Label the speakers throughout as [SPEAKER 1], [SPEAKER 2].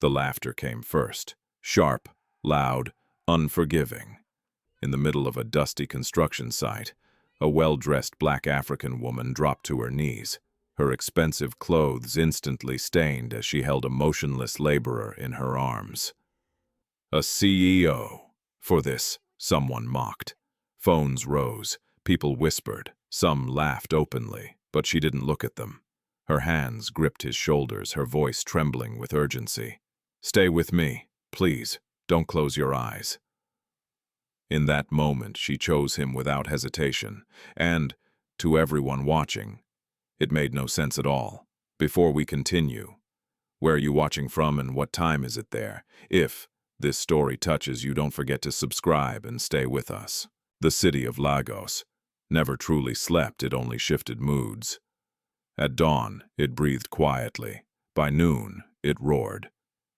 [SPEAKER 1] The laughter came first, sharp, loud, unforgiving. In the middle of a dusty construction site, a well-dressed black African woman dropped to her knees, her expensive clothes instantly stained as she held a motionless laborer in her arms. A CEO. For this, someone mocked. Phones rose, people whispered, some laughed openly, but she didn't look at them. Her hands gripped his shoulders, her voice trembling with urgency. "Stay with me, please. Don't close your eyes." In that moment, she chose him without hesitation, and, to everyone watching, it made no sense at all. Before we continue, where are you watching from and what time is it there? If this story touches you, don't forget to subscribe and stay with us. The city of Lagos never truly slept, it only shifted moods. At dawn, it breathed quietly. By noon, it roared.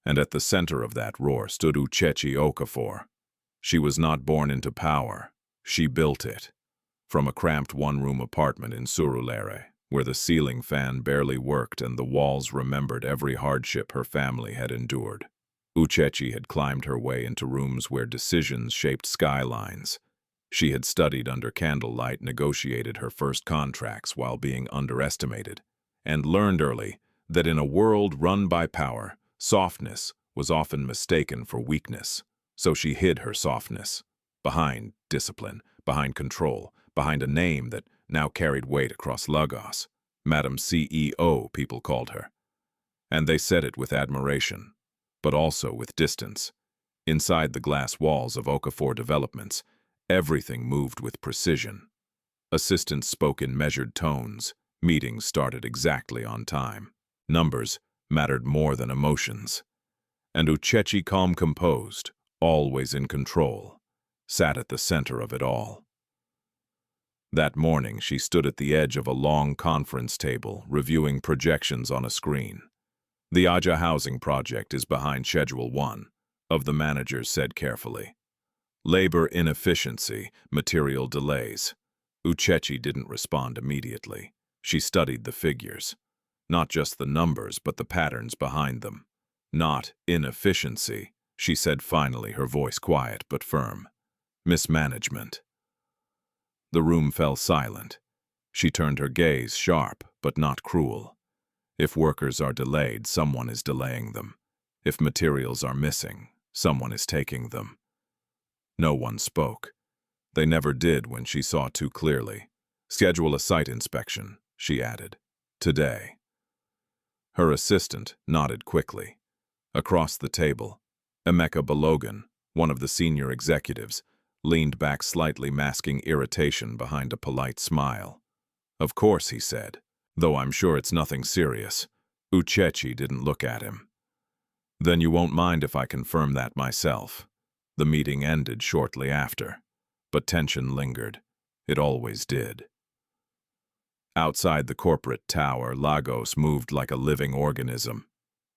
[SPEAKER 1] And at the center of that roar stood Uchechi Okafor. She was not born into power. She built it. From a cramped one-room apartment in Surulere, where the ceiling fan barely worked and the walls remembered every hardship her family had endured. Uchechi had climbed her way into rooms where decisions shaped skylines. She had studied under candlelight, negotiated her first contracts while being underestimated, and learned early that in a world run by power, softness was often mistaken for weakness. So she hid her softness behind discipline, behind control, behind a name that now carried weight across Lagos. Madam CEO, people called her. And they said it with admiration, but also with distance. Inside the glass walls of Okafor Developments, everything moved with precision. Assistants spoke in measured tones. Meetings started exactly on time. Numbers mattered more than emotions. And Uchechi, calm, composed, always in control, sat at the center of it all. That morning, she stood at the edge of a long conference table, reviewing projections on a screen. "The Aja housing project is behind Schedule 1, of the managers said carefully. "Labor inefficiency, material delays." Uchechi didn't respond immediately. She studied the figures. Not just the numbers, but the patterns behind them. "Not inefficiency," she said finally, her voice quiet but firm. "Mismanagement." The room fell silent. She turned her gaze sharp, but not cruel. If workers are delayed, someone is delaying them. If materials are missing, someone is taking them. No one spoke. They never did when she saw too clearly. "Schedule a site inspection," she added. "Today." Her assistant nodded quickly. Across the table, Emeka Balogun, one of the senior executives, leaned back slightly, masking irritation behind a polite smile. "Of course," he said, "though I'm sure it's nothing serious." Uchechi didn't look at him. "Then you won't mind if I confirm that myself." The meeting ended shortly after, but tension lingered. It always did. Outside the corporate tower, Lagos moved like a living organism.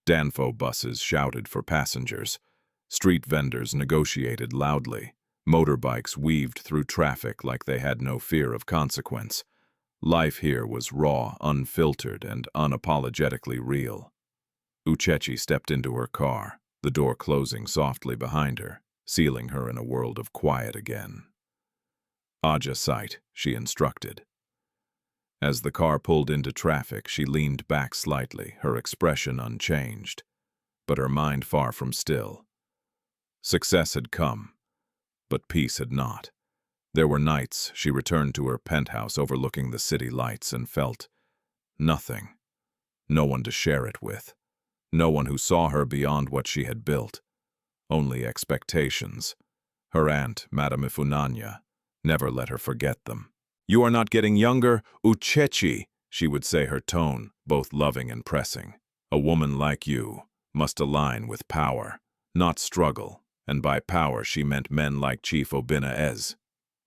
[SPEAKER 1] Danfo buses shouted for passengers. Street vendors negotiated loudly. Motorbikes weaved through traffic like they had no fear of consequence. Life here was raw, unfiltered, and unapologetically real. Uchechi stepped into her car, the door closing softly behind her, sealing her in a world of quiet again. "Aja site," she instructed. As the car pulled into traffic, she leaned back slightly, her expression unchanged, but her mind far from still. Success had come, but peace had not. There were nights she returned to her penthouse overlooking the city lights and felt nothing. No one to share it with. No one who saw her beyond what she had built. Only expectations. Her aunt, Madame Ifunanya, never let her forget them. "You are not getting younger, Uchechi," she would say, her tone both loving and pressing. "A woman like you must align with power, not struggle." And by power she meant men like Chief Obina.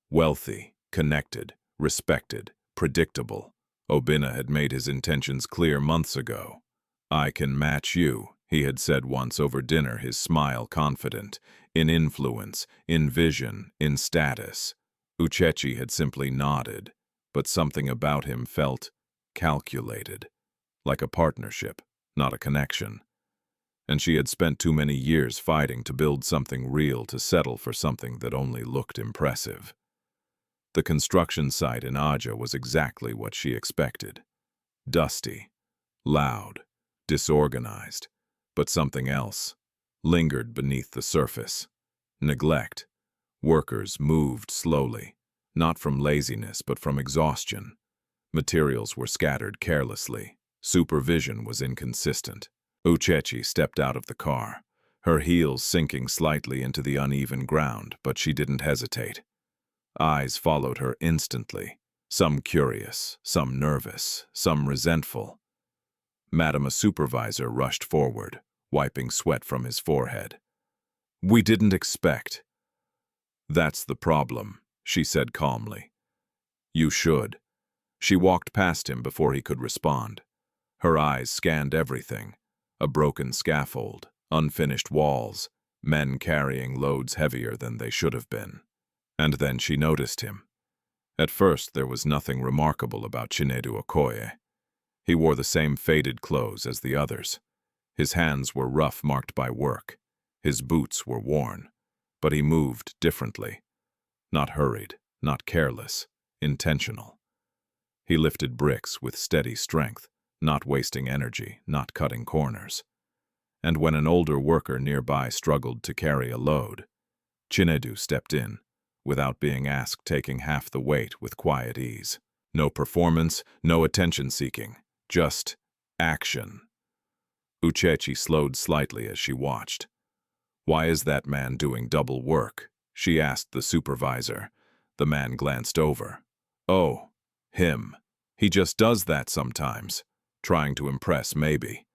[SPEAKER 1] Wealthy, connected, respected, predictable. Obina had made his intentions clear months ago. "I can match you," he had said once over dinner, his smile confident, in influence, in vision, in status. Uchechi had simply nodded, but something about him felt calculated, like a partnership, not a connection. and she had spent too many years fighting to build something real to settle for something that only looked impressive. The construction site in Aja was exactly what she expected. Dusty, loud, disorganized, but something else lingered beneath the surface. Neglect. Workers moved slowly, not from laziness but from exhaustion. Materials were scattered carelessly. Supervision was inconsistent. Uchechi stepped out of the car, her heels sinking slightly into the uneven ground, but she didn't hesitate. Eyes followed her instantly, some curious, some nervous, some resentful. Madam, a supervisor, rushed forward, wiping sweat from his forehead. "We didn't expect." "That's the problem," she said calmly. "You should." She walked past him before he could respond. Her eyes scanned everything. A broken scaffold, unfinished walls, men carrying loads heavier than they should have been. And then she noticed him. At first there was nothing remarkable about Chinedu Okoye. He wore the same faded clothes as the others. His hands were rough, marked by work. His boots were worn. But he moved differently. Not hurried, not careless, intentional. He lifted bricks with steady strength, not wasting energy, not cutting corners. And when an older worker nearby struggled to carry a load, Chinedu stepped in, without being asked, taking half the weight with quiet ease. No performance, no attention-seeking, just action. Uchechi slowed slightly as she watched. "Why is that man doing double work?" she asked the supervisor. The man glanced over. "Oh, him. He just does that sometimes. Trying to impress, maybe."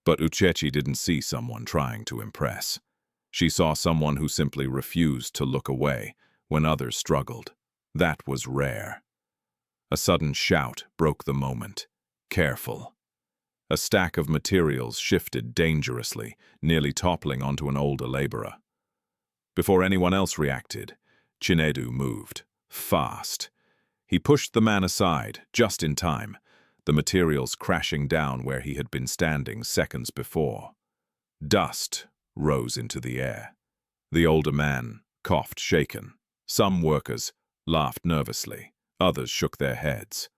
[SPEAKER 1] But Uchechi didn't see someone trying to impress. She saw someone who simply refused to look away when others struggled. That was rare. A sudden shout broke the moment. "Careful." A stack of materials shifted dangerously, nearly toppling onto an older laborer. Before anyone else reacted, Chinedu moved. Fast. He pushed the man aside, just in time, the materials crashing down where he had been standing seconds before. Dust rose into the air. The older man coughed, shaken. Some workers laughed nervously. Others shook their heads.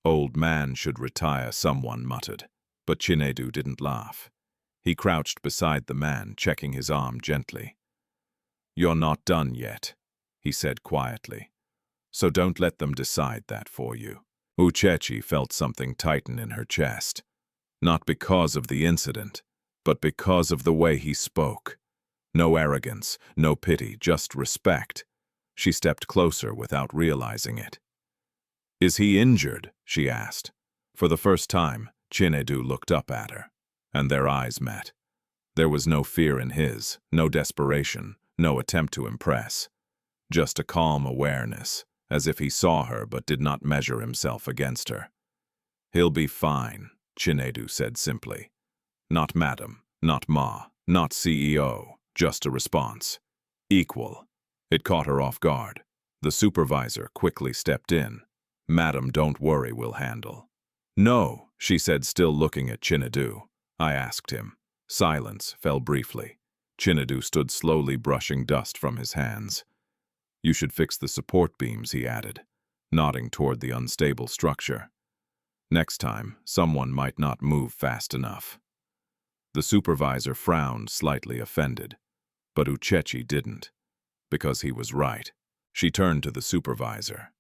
[SPEAKER 1] "Old man should retire," someone muttered. But Chinedu didn't laugh. He crouched beside the man, checking his arm gently. "You're not done yet," he said quietly. "So don't let them decide that for you." Uchechi felt something tighten in her chest. Not because of the incident, but because of the way he spoke. No arrogance, no pity, just respect. She stepped closer without realizing it. "Is he injured?" she asked. For the first time, Chinedu looked up at her, and their eyes met. There was no fear in his, no desperation, no attempt to impress. Just a calm awareness, as if he saw her but did not measure himself against her. "He'll be fine," Chinedu said simply. Not madam, not ma, not CEO, just a response. Equal. It caught her off guard. The supervisor quickly stepped in. "Madam, don't worry, we'll handle." "No," she said, still looking at Chinedu. I asked him. Silence fell briefly. Chinedu stood slowly, brushing dust from his hands. "You should fix the support beams," he added, nodding toward the unstable structure. "Next time, someone might not move fast enough." The supervisor frowned, slightly offended, but Uchechi didn't, because he was right. She turned to the supervisor.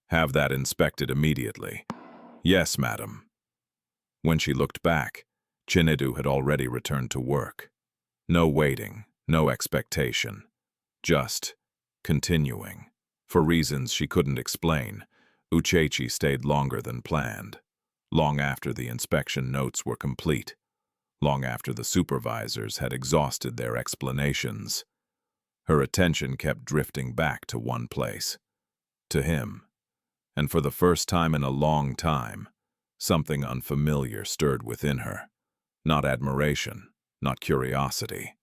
[SPEAKER 1] "Have that inspected immediately." "Yes, madam." When she looked back, Chinedu had already returned to work. No waiting, no expectation, just continuing. For reasons she couldn't explain, Uchechi stayed longer than planned, long after the inspection notes were complete, long after the supervisors had exhausted their explanations. Her attention kept drifting back to one place, to him. And for the first time in a long time, something unfamiliar stirred within her. Not admiration, not curiosity.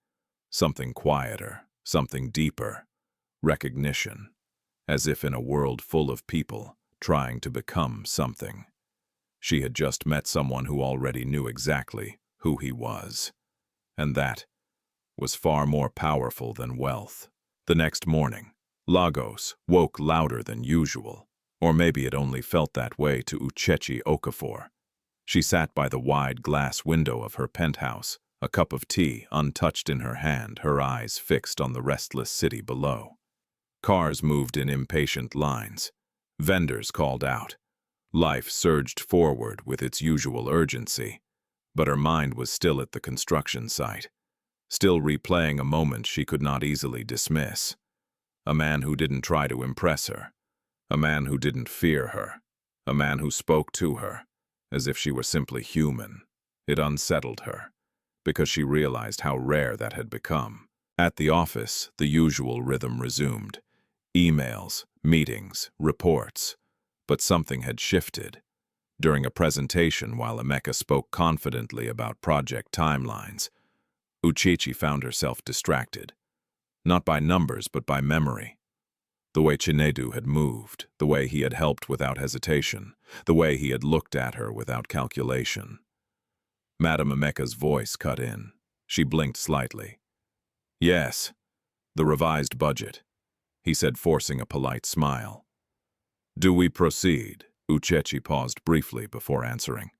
[SPEAKER 1] Something quieter, something deeper. Recognition, as if in a world full of people trying to become something. She had just met someone who already knew exactly who he was. and that was far more powerful than wealth. The next morning, Lagos woke louder than usual, or maybe it only felt that way to Uchechi Okafor. She sat by the wide glass window of her penthouse, a cup of tea untouched in her hand, her eyes fixed on the restless city below. Cars moved in impatient lines. Vendors called out. Life surged forward with its usual urgency, but her mind was still at the construction site, still replaying a moment she could not easily dismiss. A man who didn't try to impress her, a man who didn't fear her, a man who spoke to her, as if she were simply human. It unsettled her, because she realized how rare that had become. At the office, the usual rhythm resumed. Emails, meetings, reports. But something had shifted. During a presentation while Emeka spoke confidently about project timelines, Uchechi found herself distracted. Not by numbers, but by memory. The way Chinedu had moved, the way he had helped without hesitation, the way he had looked at her without calculation. Madame Emeka's voice cut in. She blinked slightly. "Yes, the revised budget," he said, forcing a polite smile. "Do we proceed?" Uchechi paused briefly before answering.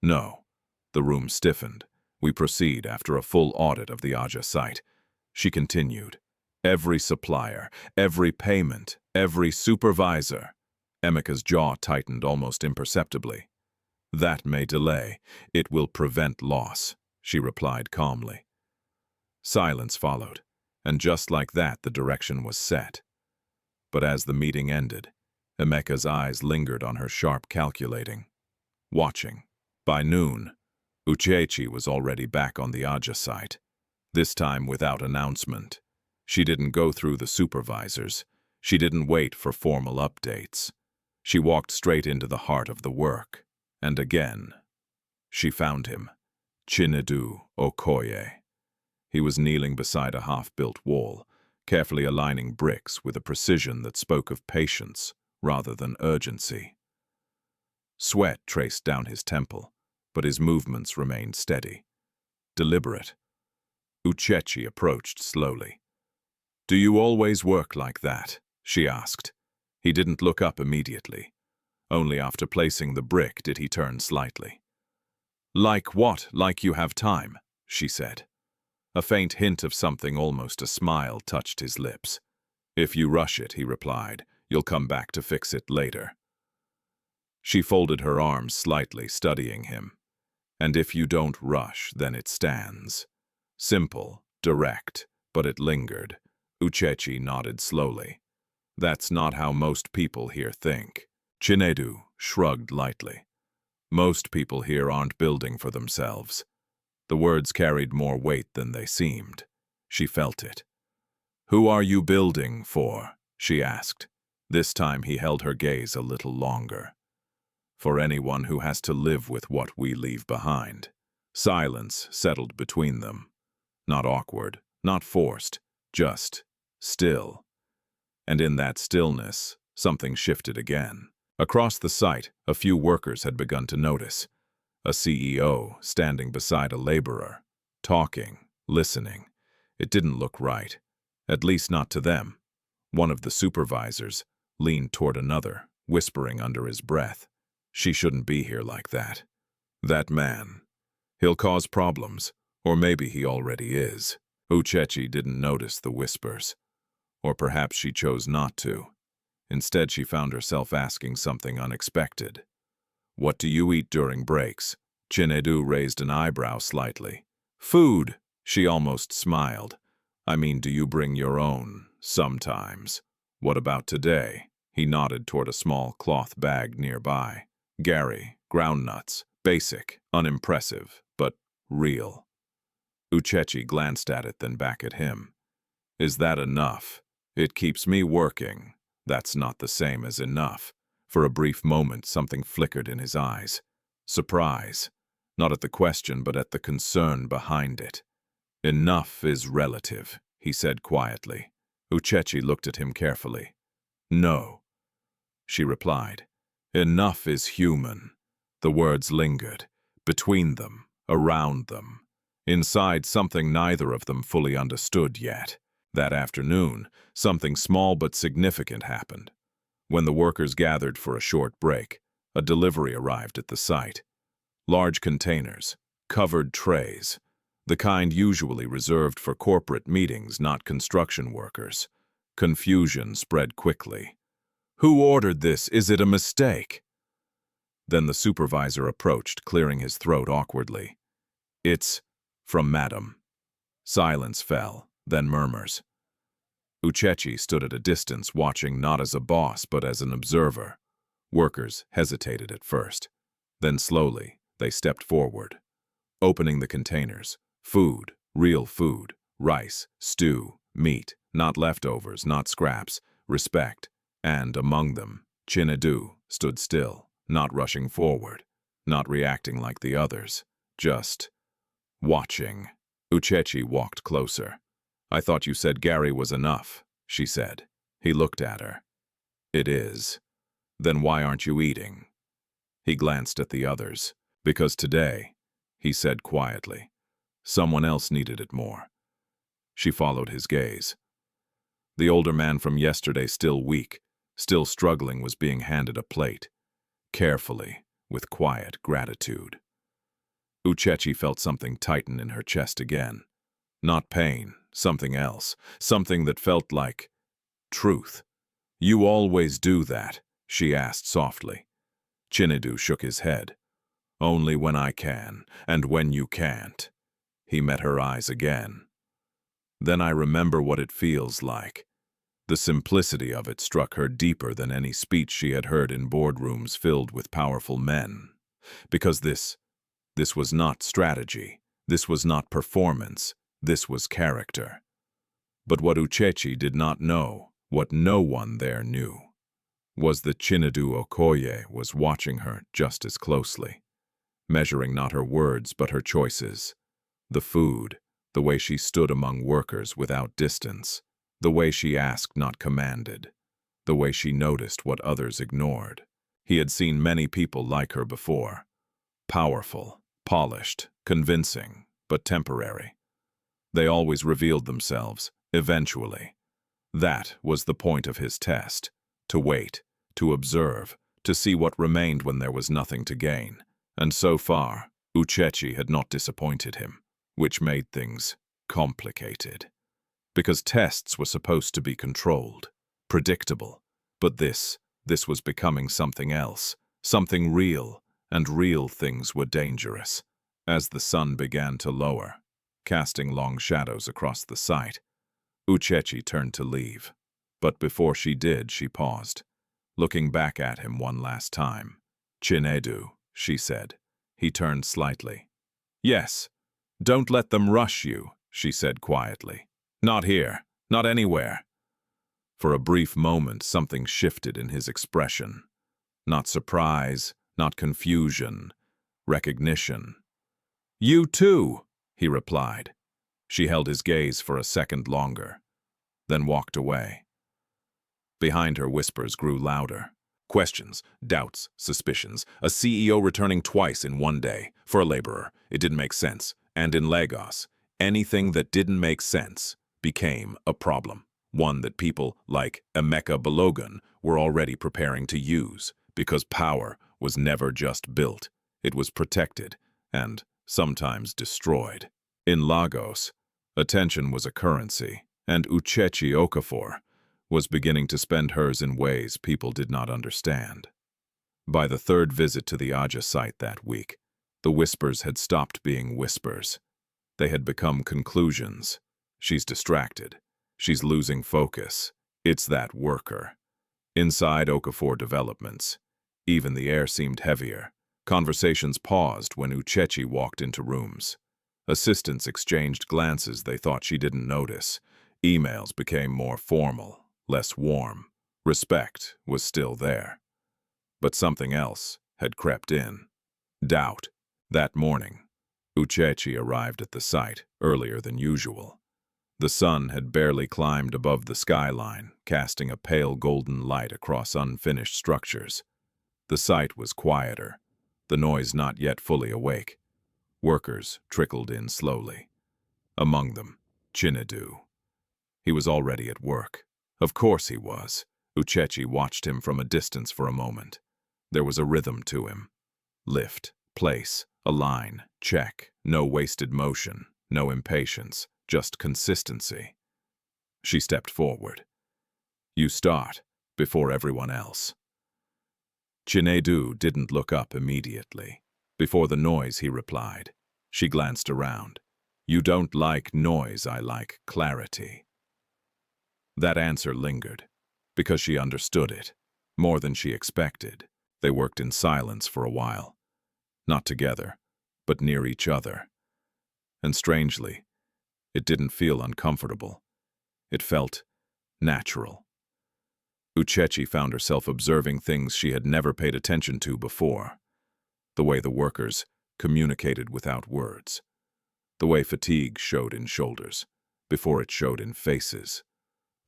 [SPEAKER 1] "No." The room stiffened. "We proceed after a full audit of the Aja site." She continued. "Every supplier, every payment, every supervisor." Emeka's jaw tightened almost imperceptibly. "That may delay. It will prevent loss," she replied calmly. Silence followed, and just like that the direction was set. But as the meeting ended, Emeka's eyes lingered on her, sharp, calculating, watching. By noon, Uchechi was already back on the Aja site, this time without announcement. She didn't go through the supervisors. She didn't wait for formal updates. She walked straight into the heart of the work. And again, she found him, Chinedu Okoye. He was kneeling beside a half-built wall, carefully aligning bricks with a precision that spoke of patience rather than urgency. Sweat traced down his temple, but his movements remained steady, deliberate. Uchechi approached slowly. "Do you always work like that?" she asked. He didn't look up immediately. Only after placing the brick did he turn slightly. "Like what? Like you have time," she said. A faint hint of something, almost a smile, touched his lips. "If you rush it," he replied, "you'll come back to fix it later." She folded her arms slightly, studying him. "And if you don't rush, then it stands." Simple, direct, but it lingered. Uchechi nodded slowly. "That's not how most people here think." Chinedu shrugged lightly. "Most people here aren't building for themselves." The words carried more weight than they seemed. She felt it. "Who are you building for?" she asked. This time he held her gaze a little longer. "For anyone who has to live with what we leave behind." Silence settled between them. Not awkward, not forced, just still. And in that stillness, something shifted again. Across the site, a few workers had begun to notice. A CEO standing beside a laborer, talking, listening. It didn't look right, at least not to them. One of the supervisors leaned toward another, whispering under his breath, "She shouldn't be here like that. That man. He'll cause problems, or maybe he already is." Uchechi didn't notice the whispers. Or perhaps she chose not to. Instead, she found herself asking something unexpected. "What do you eat during breaks?" Chinedu raised an eyebrow slightly. "Food," she almost smiled. "I mean, do you bring your own? Sometimes." "What about today?" He nodded toward a small cloth bag nearby. "Gary, groundnuts, basic, unimpressive, but real." Uchechi glanced at it, then back at him. "Is that enough?" "It keeps me working." "That's not the same as enough." For a brief moment, something flickered in his eyes. Surprise. Not at the question, but at the concern behind it. "Enough is relative," he said quietly. Uchechi looked at him carefully. "No," she replied. "Enough is human." The words lingered, between them, around them. Inside, something neither of them fully understood yet. That afternoon, something small but significant happened. When the workers gathered for a short break, a delivery arrived at the site. Large containers, covered trays, the kind usually reserved for corporate meetings, not construction workers. Confusion spread quickly. "Who ordered this? Is it a mistake?" Then the supervisor approached, clearing his throat awkwardly. "It's from Madam." Silence fell, then murmurs. Uchechi stood at a distance, watching not as a boss but as an observer. Workers hesitated at first. Then slowly, they stepped forward. Opening the containers, food, real food, rice, stew, meat, not leftovers, not scraps, respect. And among them, Chinedu stood still, not rushing forward, not reacting like the others, just watching. Uchechi walked closer. "I thought you said Gary was enough," she said. He looked at her. "It is. Then why aren't you eating?" He glanced at the others. "Because today," he said quietly, "someone else needed it more." She followed his gaze. The older man from yesterday, still weak, still struggling, was being handed a plate. Carefully, with quiet gratitude. Uchechi felt something tighten in her chest again. Not pain, something else, something that felt like truth. "You always do that?" she asked softly. Chinedu shook his head. "Only when I can, and when you can't." He met her eyes again. "Then I remember what it feels like." The simplicity of it struck her deeper than any speech she had heard in boardrooms filled with powerful men. Because this was not strategy, this was not performance, this was character. But what Uchechi did not know, what no one there knew, was that Chinedu Okoye was watching her just as closely, measuring not her words but her choices. The food, the way she stood among workers without distance, the way she asked, not commanded, the way she noticed what others ignored. He had seen many people like her before. Powerful, polished, convincing, but temporary. They always revealed themselves, eventually. That was the point of his test, to wait, to observe, to see what remained when there was nothing to gain. And so far, Uchechi had not disappointed him, which made things complicated. Because tests were supposed to be controlled, predictable. But this was becoming something else, something real, and real things were dangerous. As the sun began to lower, casting long shadows across the site, Uchechi turned to leave. But before she did, she paused, looking back at him one last time. "Chinedu," she said. He turned slightly. "Yes, don't let them rush you," she said quietly. "Not here, not anywhere." For a brief moment, something shifted in his expression. Not surprise, not confusion, recognition. "You too," he replied. She held his gaze for a second longer, then walked away. Behind her, whispers grew louder. Questions, doubts, suspicions. A CEO returning twice in one day. For a laborer, it didn't make sense. And in Lagos, anything that didn't make sense became a problem. One that people like Emeka Balogun were already preparing to use, because power was never just built. It was protected and sometimes destroyed. In Lagos, attention was a currency, and Uchechi Okafor was beginning to spend hers in ways people did not understand. By the third visit to the Aja site that week, the whispers had stopped being whispers. They had become conclusions. She's distracted. She's losing focus. It's that worker. Inside Okafor Developments, even the air seemed heavier. Conversations paused when Uchechi walked into rooms. Assistants exchanged glances they thought she didn't notice. Emails became more formal, less warm. Respect was still there. But something else had crept in. Doubt. That morning, Uchechi arrived at the site earlier than usual. The sun had barely climbed above the skyline, casting a pale golden light across unfinished structures. The site was quieter, the noise not yet fully awake. Workers trickled in slowly. Among them, Chinedu. He was already at work. Of course he was. Uchechi watched him from a distance for a moment. There was a rhythm to him. Lift, place, align, check. No wasted motion, no impatience, just consistency. She stepped forward. You start, before everyone else. Chinedu didn't look up immediately. Before the noise, he replied. She glanced around. You don't like noise, I like clarity. That answer lingered, because she understood it, more than she expected. They worked in silence for a while. Not together, but near each other. And strangely, it didn't feel uncomfortable. It felt natural. Uchechi found herself observing things she had never paid attention to before. The way the workers communicated without words. The way fatigue showed in shoulders, before it showed in faces.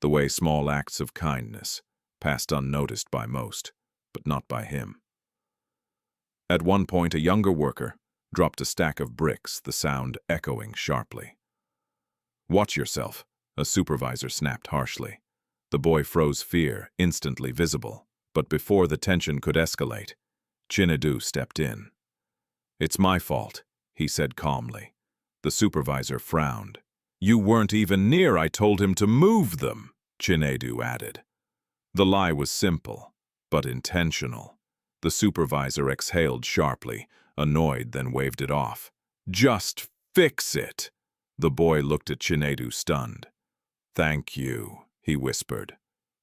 [SPEAKER 1] The way small acts of kindness passed unnoticed by most, but not by him. At one point, a younger worker dropped a stack of bricks, the sound echoing sharply. Watch yourself, a supervisor snapped harshly. The boy froze, fear instantly visible, but before the tension could escalate, Chinedu stepped in. It's my fault, he said calmly. The supervisor frowned. You weren't even near, I told him to move them, Chinedu added. The lie was simple, but intentional. The supervisor exhaled sharply, annoyed, then waved it off. Just fix it. The boy looked at Chinedu stunned. Thank you, he whispered.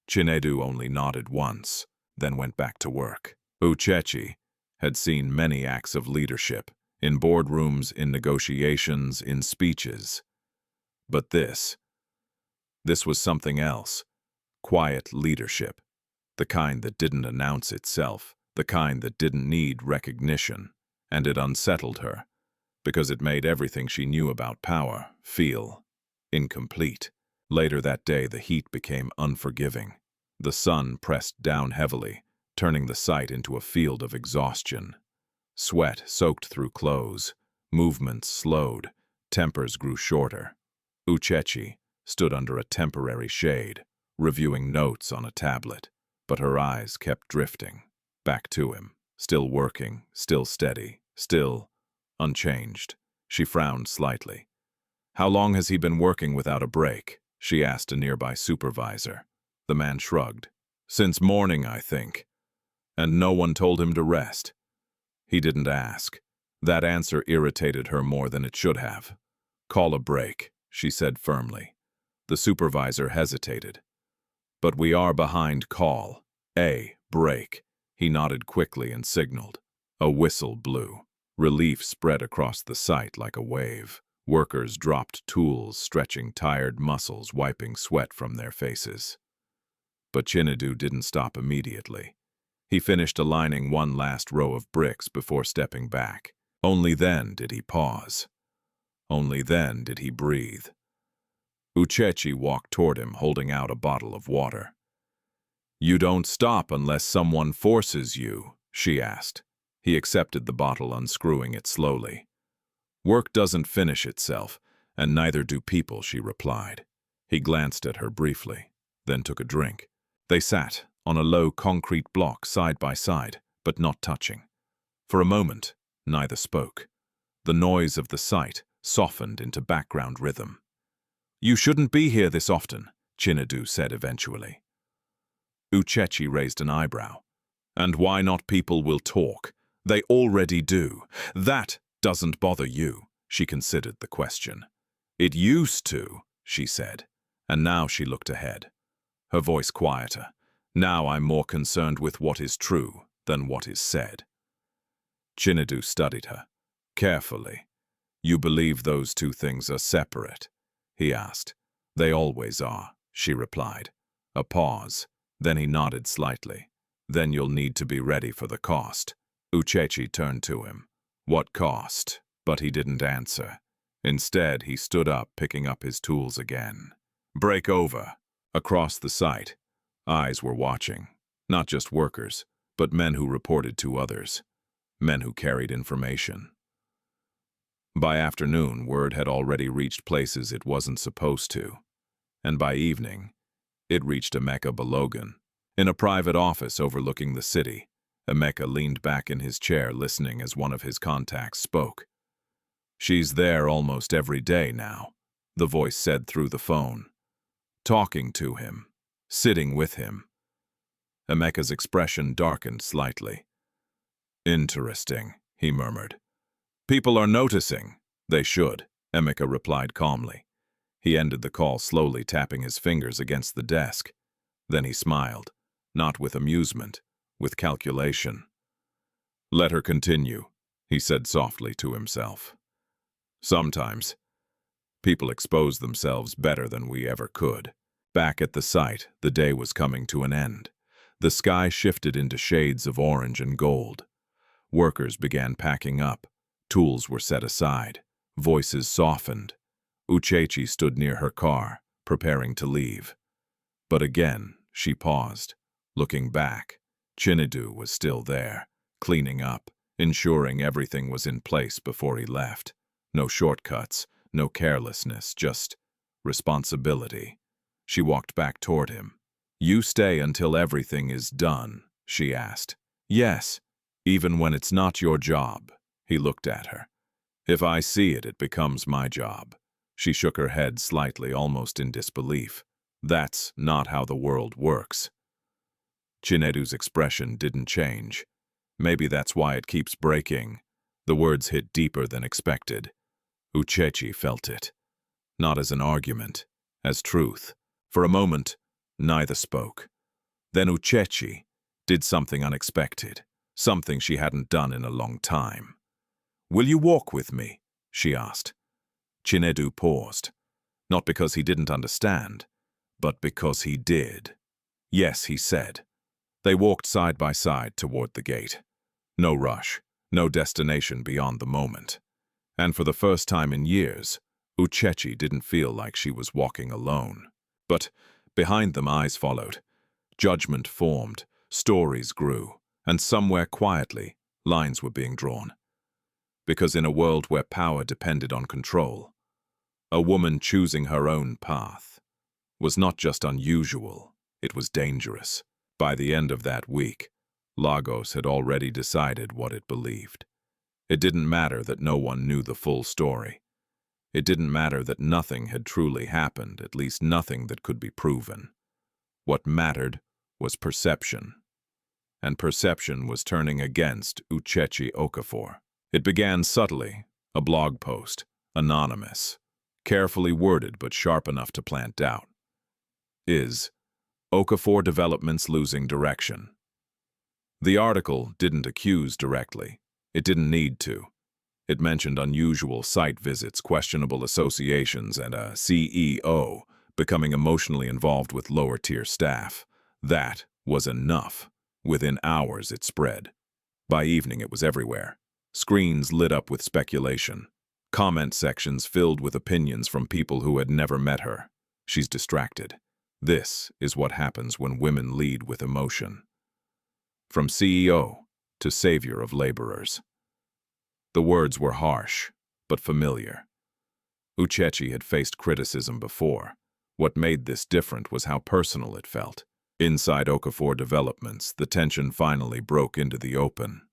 [SPEAKER 1] Chinedu only nodded once, then went back to work. Uchechi had seen many acts of leadership, in boardrooms, in negotiations, in speeches. But this was something else. Quiet leadership. The kind that didn't announce itself. The kind that didn't need recognition. And it unsettled her, because it made everything she knew about power feel incomplete. Later that day, the heat became unforgiving. The sun pressed down heavily, turning the site into a field of exhaustion. Sweat soaked through clothes. Movements slowed. Tempers grew shorter. Uchechi stood under a temporary shade, reviewing notes on a tablet, but her eyes kept drifting back to him, still working, still steady, still unchanged. She frowned slightly. How long has he been working without a break? She asked a nearby supervisor. The man shrugged. Since morning, I think. And no one told him to rest. He didn't ask. That answer irritated her more than it should have. Call a break, she said firmly. The supervisor hesitated. But we are behind call. A break. He nodded quickly and signaled. A whistle blew. Relief spread across the site like a wave. Workers dropped tools, stretching tired muscles, wiping sweat from their faces. But Chinedu didn't stop immediately. He finished aligning one last row of bricks before stepping back. Only then did he pause. Only then did he breathe. Uchechi walked toward him, holding out a bottle of water. You don't stop unless someone forces you, she asked. He accepted the bottle, unscrewing it slowly. Work doesn't finish itself, and neither do people, she replied. He glanced at her briefly, then took a drink. They sat on a low concrete block side by side, but not touching. For a moment, neither spoke. The noise of the site softened into background rhythm. You shouldn't be here this often, Chinedu said eventually. Uchechi raised an eyebrow. And why not? People will talk. They already do. That doesn't bother you, she considered the question. It used to, she said, and now she looked ahead. Her voice quieter. Now I'm more concerned with what is true than what is said. Chinedu studied her carefully. You believe those two things are separate? He asked. They always are, she replied. A pause. Then he nodded slightly. Then you'll need to be ready for the cost. Uchechi turned to him. What cost? But he didn't answer. Instead, he stood up, picking up his tools again. Break over. Across the site, eyes were watching. Not just workers, but men who reported to others. Men who carried information. By afternoon, word had already reached places it wasn't supposed to. And by evening, it reached Emeka Balogun. In a private office overlooking the city, Emeka leaned back in his chair listening as one of his contacts spoke. "She's there almost every day now," the voice said through the phone. "Talking to him. Sitting with him." Emeka's expression darkened slightly. "Interesting," he murmured. "People are noticing." "They should," Emeka replied calmly. He ended the call slowly, tapping his fingers against the desk. Then he smiled, not with amusement, with calculation. "Let her continue," he said softly to himself. "Sometimes people expose themselves better than we ever could." Back at the site, the day was coming to an end. The sky shifted into shades of orange and gold. Workers began packing up. Tools were set aside. Voices softened. Uchechi stood near her car, preparing to leave. But again, she paused. Looking back, Chinedu was still there, cleaning up, ensuring everything was in place before he left. No shortcuts, no carelessness, just responsibility. She walked back toward him. "You stay until everything is done?" she asked. "Yes, even when it's not your job." He looked at her. "If I see it, it becomes my job." She shook her head slightly, almost in disbelief. "That's not how the world works." Chinedu's expression didn't change. "Maybe that's why it keeps breaking." The words hit deeper than expected. Uchechi felt it. Not as an argument, as truth. For a moment, neither spoke. Then Uchechi did something unexpected, something she hadn't done in a long time. "Will you walk with me?" she asked. Chinedu paused, not because he didn't understand, but because he did. "Yes," he said. They walked side by side toward the gate. No rush, no destination beyond the moment. And for the first time in years, Uchechi didn't feel like she was walking alone. But behind them, eyes followed. Judgment formed, stories grew, and somewhere quietly, lines were being drawn. Because in a world where power depended on control, a woman choosing her own path was not just unusual, it was dangerous. By the end of that week, Lagos had already decided what it believed. It didn't matter that no one knew the full story. It didn't matter that nothing had truly happened, at least nothing that could be proven. What mattered was perception. And perception was turning against Uchechi Okafor. It began subtly, a blog post, anonymous, carefully worded but sharp enough to plant doubt. Is Okafor Developments losing direction? The article didn't accuse directly. It didn't need to. It mentioned unusual site visits, questionable associations, and a CEO becoming emotionally involved with lower-tier staff. That was enough. Within hours, it spread. By evening, it was everywhere. Screens lit up with speculation. Comment sections filled with opinions from people who had never met her. "She's distracted. This is what happens when women lead with emotion." From CEO to savior of laborers. The words were harsh, but familiar. Uchechi had faced criticism before. What made this different was how personal it felt. Inside Okafor Developments, the tension finally broke into the open.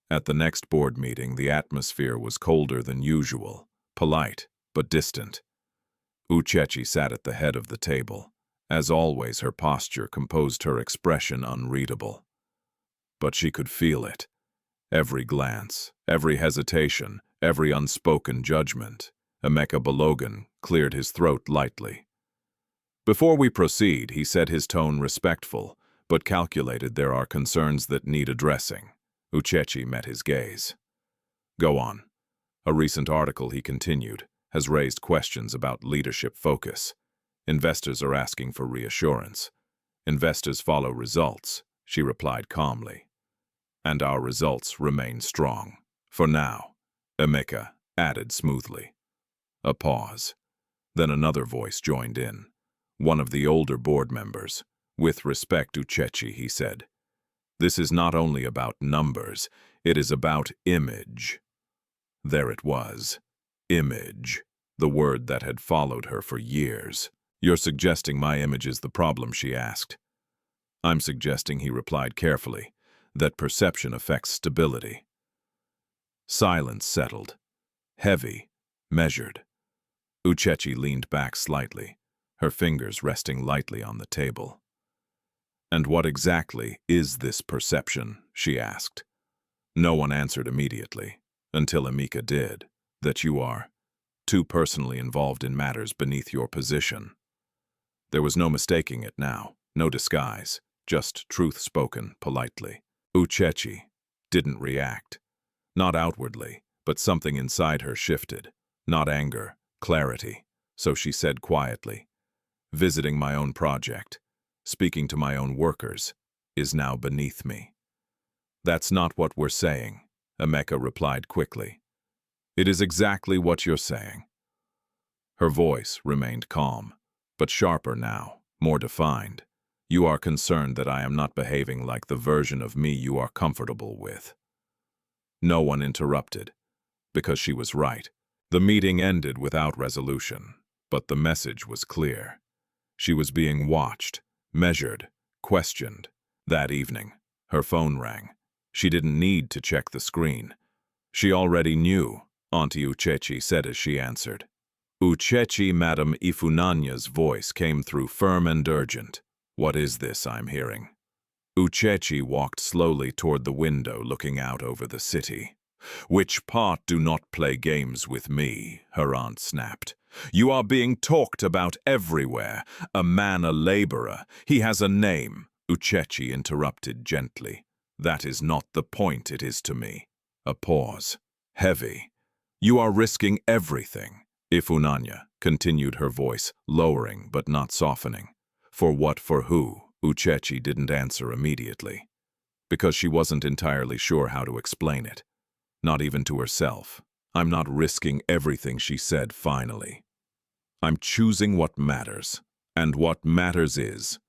[SPEAKER 1] At the next board meeting, the atmosphere was colder than usual, polite, but distant. Uchechi sat at the head of the table. As always, her posture composed her expression unreadable. But she could feel it. Every glance, every hesitation, every unspoken judgment. Emeka Balogun cleared his throat lightly. "Before we proceed," he said, his tone respectful, but calculated. "There are concerns that need addressing." Uchechi met his gaze. "Go on." A recent article, he continued, has raised questions about leadership focus. Investors are asking for reassurance. Investors follow results, she replied calmly. And our results remain strong. For now, Emeka added smoothly. A pause. Then another voice joined in. One of the older board members. "With respect, Uchechi," he said. "This is not only about numbers, it is about image." There it was. Image, the word that had followed her for years. "You're suggesting my image is the problem?" she asked. "I'm suggesting," he replied carefully, "that perception affects stability." Silence settled. Heavy, measured. Uchechi leaned back slightly, her fingers resting lightly on the table. "And what exactly is this perception?" she asked. No one answered immediately, until Amika did, "That you are too personally involved in matters beneath your position." There was no mistaking it now, no disguise, just truth spoken politely. Uchechi didn't react. Not outwardly, but something inside her shifted. Not anger, clarity. So she said quietly, "Visiting my own project, speaking to my own workers, is now beneath me." "That's not what we're saying," Emeka replied quickly. "It is exactly what you're saying." Her voice remained calm, but sharper now, more defined. "You are concerned that I am not behaving like the version of me you are comfortable with." No one interrupted, because she was right. The meeting ended without resolution, but the message was clear. She was being watched, measured, questioned. That evening, her phone rang. She didn't need to check the screen. She already knew, Auntie Uchechi said as she answered. "Uchechi, Madam Ifunanya's voice came through firm and urgent. "What is this I'm hearing?" Uchechi walked slowly toward the window looking out over the city. "Which part do not play games with me," her aunt snapped. "You are being talked about everywhere. A man, a laborer. He has a name." Uchechi interrupted gently. "That is not the point it is to me." A pause. Heavy. "You are risking everything." Ifunanya continued, her voice lowering but not softening. "For what, for who?" Uchechi didn't answer immediately, because she wasn't entirely sure how to explain it. Not even to herself. "I'm not risking everything," she said finally. "I'm choosing what matters. And what matters is..."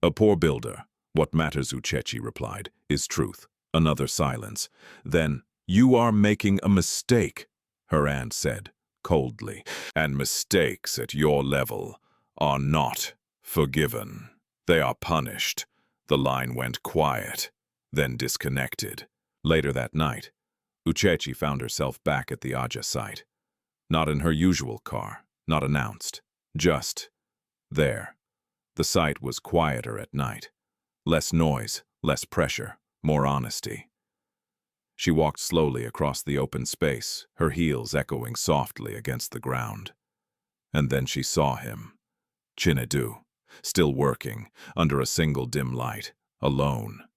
[SPEAKER 1] "A poor builder. What matters," Uchechi replied, "is truth." Another silence. Then, "You are making a mistake," her aunt said, coldly. "And mistakes at your level are not forgiven. They are punished." The line went quiet, then disconnected. Later that night, Uchechi found herself back at the Aja site. Not in her usual car, not announced. Just there. The site was quieter at night. Less noise, less pressure, more honesty. She walked slowly across the open space, her heels echoing softly against the ground. And then she saw him. Chinedu, still working, under a single dim light, alone.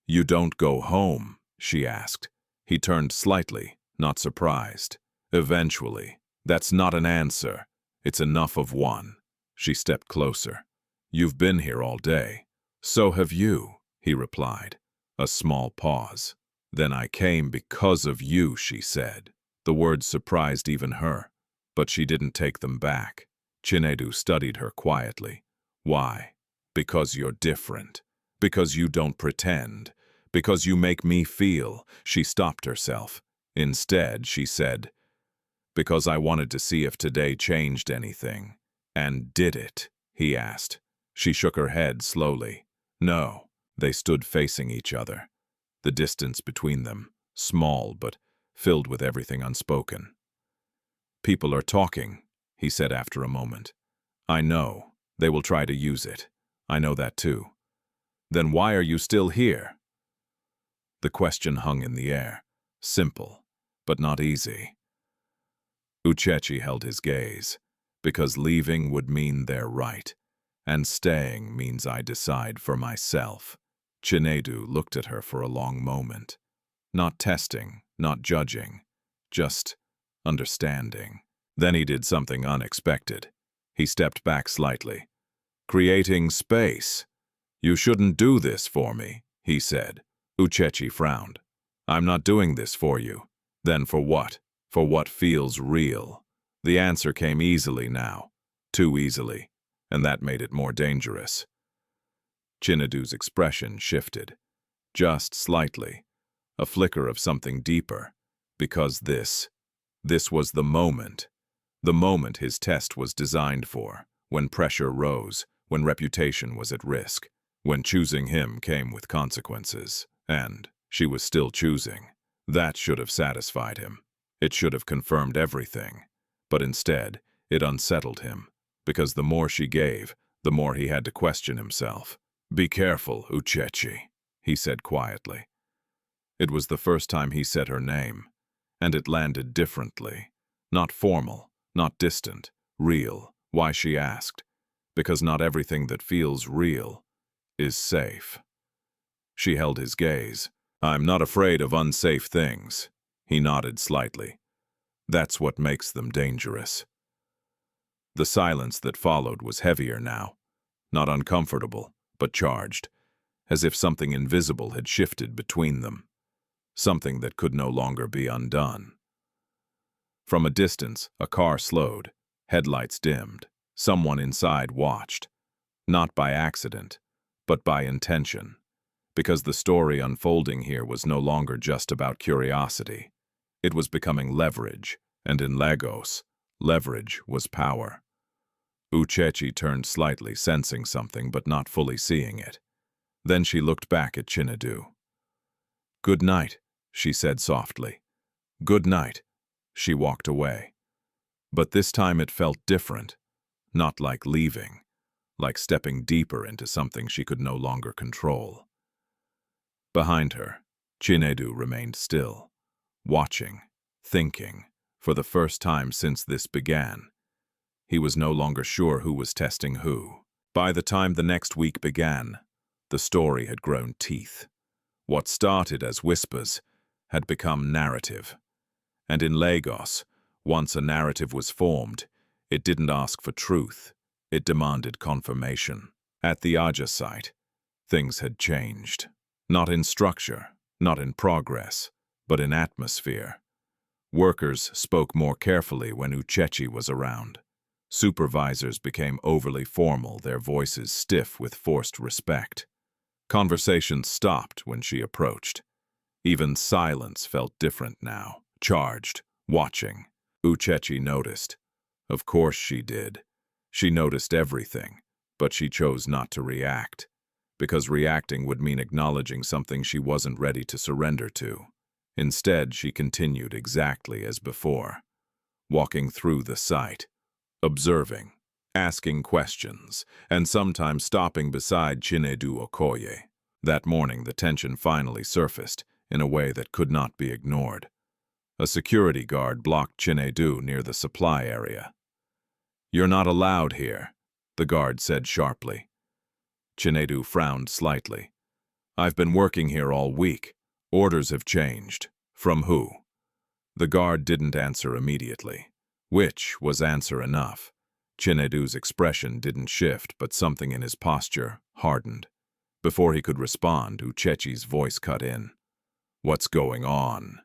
[SPEAKER 1] "You don't go home?" she asked. He turned slightly, not surprised. "Eventually. That's not an answer. It's enough of one." She stepped closer. "You've been here all day." "So have you," he replied. A small pause. "Then I came because of you," she said. The words surprised even her, but she didn't take them back. Chinedu studied her quietly. "Why?" "Because you're different. Because you don't pretend. Because you make me feel." She stopped herself. Instead, she said, "Because I wanted to see if today changed anything." "And did it?" he asked. She shook her head slowly. "No." They stood facing each other. The distance between them, small but filled with everything unspoken. "People are talking," he said after a moment. "I know. They will try to use it. I know that too." "Then why are you still here?" The question hung in the air. Simple, but not easy. Uchechi held his gaze. "Because leaving would mean they're right, and staying means I decide for myself." Chinedu looked at her for a long moment. Not testing, not judging, just understanding. Then he did something unexpected. He stepped back slightly. "Creating space. You shouldn't do this for me," he said. Uchechi frowned. "I'm not doing this for you." "Then for what?" "For what feels real." The answer came easily now. Too easily. And that made it more dangerous. Chinedu's expression shifted. Just slightly. A flicker of something deeper. "Because this This was the moment his test was designed for, when pressure rose, when reputation was at risk, when choosing him came with consequences. And she was still choosing. That should have satisfied him. It should have confirmed everything. But instead, it unsettled him, because the more she gave, the more he had to question himself. "Be careful, Uchechi," he said quietly. It was the first time he said her name, and it landed differently. Not formal, not distant, real. Why, she asked. Because not everything that feels real is safe. She held his gaze. "I'm not afraid of unsafe things." He nodded slightly. "That's what makes them dangerous." The silence that followed was heavier now. Not uncomfortable, but charged, as if something invisible had shifted between them. Something that could no longer be undone. From a distance, a car slowed, headlights dimmed. Someone inside watched. Not by accident, but by intention. Because the story unfolding here was no longer just about curiosity. It was becoming leverage, and in Lagos, leverage was power. Uchechi turned slightly, sensing something but not fully seeing it. Then she looked back at Chinedu. "Good night," she said softly. "Good night." She walked away. But this time it felt different. Not like leaving, like stepping deeper into something she could no longer control. Behind her, Chinedu remained still, watching, thinking, for the first time since this began. He was no longer sure who was testing who. By the time the next week began, the story had grown teeth. What started as whispers had become narrative. And in Lagos, once a narrative was formed, it didn't ask for truth, it demanded confirmation. At the Aja site, things had changed. Not in structure, not in progress, but in atmosphere. Workers spoke more carefully when Uchechi was around. Supervisors became overly formal, their voices stiff with forced respect. Conversations stopped when she approached. Even silence felt different now, charged, watching. Uchechi noticed. Of course she did. She noticed everything, but she chose not to react. Because reacting would mean acknowledging something she wasn't ready to surrender to. Instead, she continued exactly as before, walking through the site, observing, asking questions, and sometimes stopping beside Chinedu Okoye. That morning, the tension finally surfaced in a way that could not be ignored. A security guard blocked Chinedu near the supply area. "You're not allowed here," the guard said sharply. Chinedu frowned slightly. "I've been working here all week. Orders have changed." "From who?" The guard didn't answer immediately, which was answer enough. Chinedu's expression didn't shift, but something in his posture hardened. Before he could respond, Uchechi's voice cut in. "What's going on?"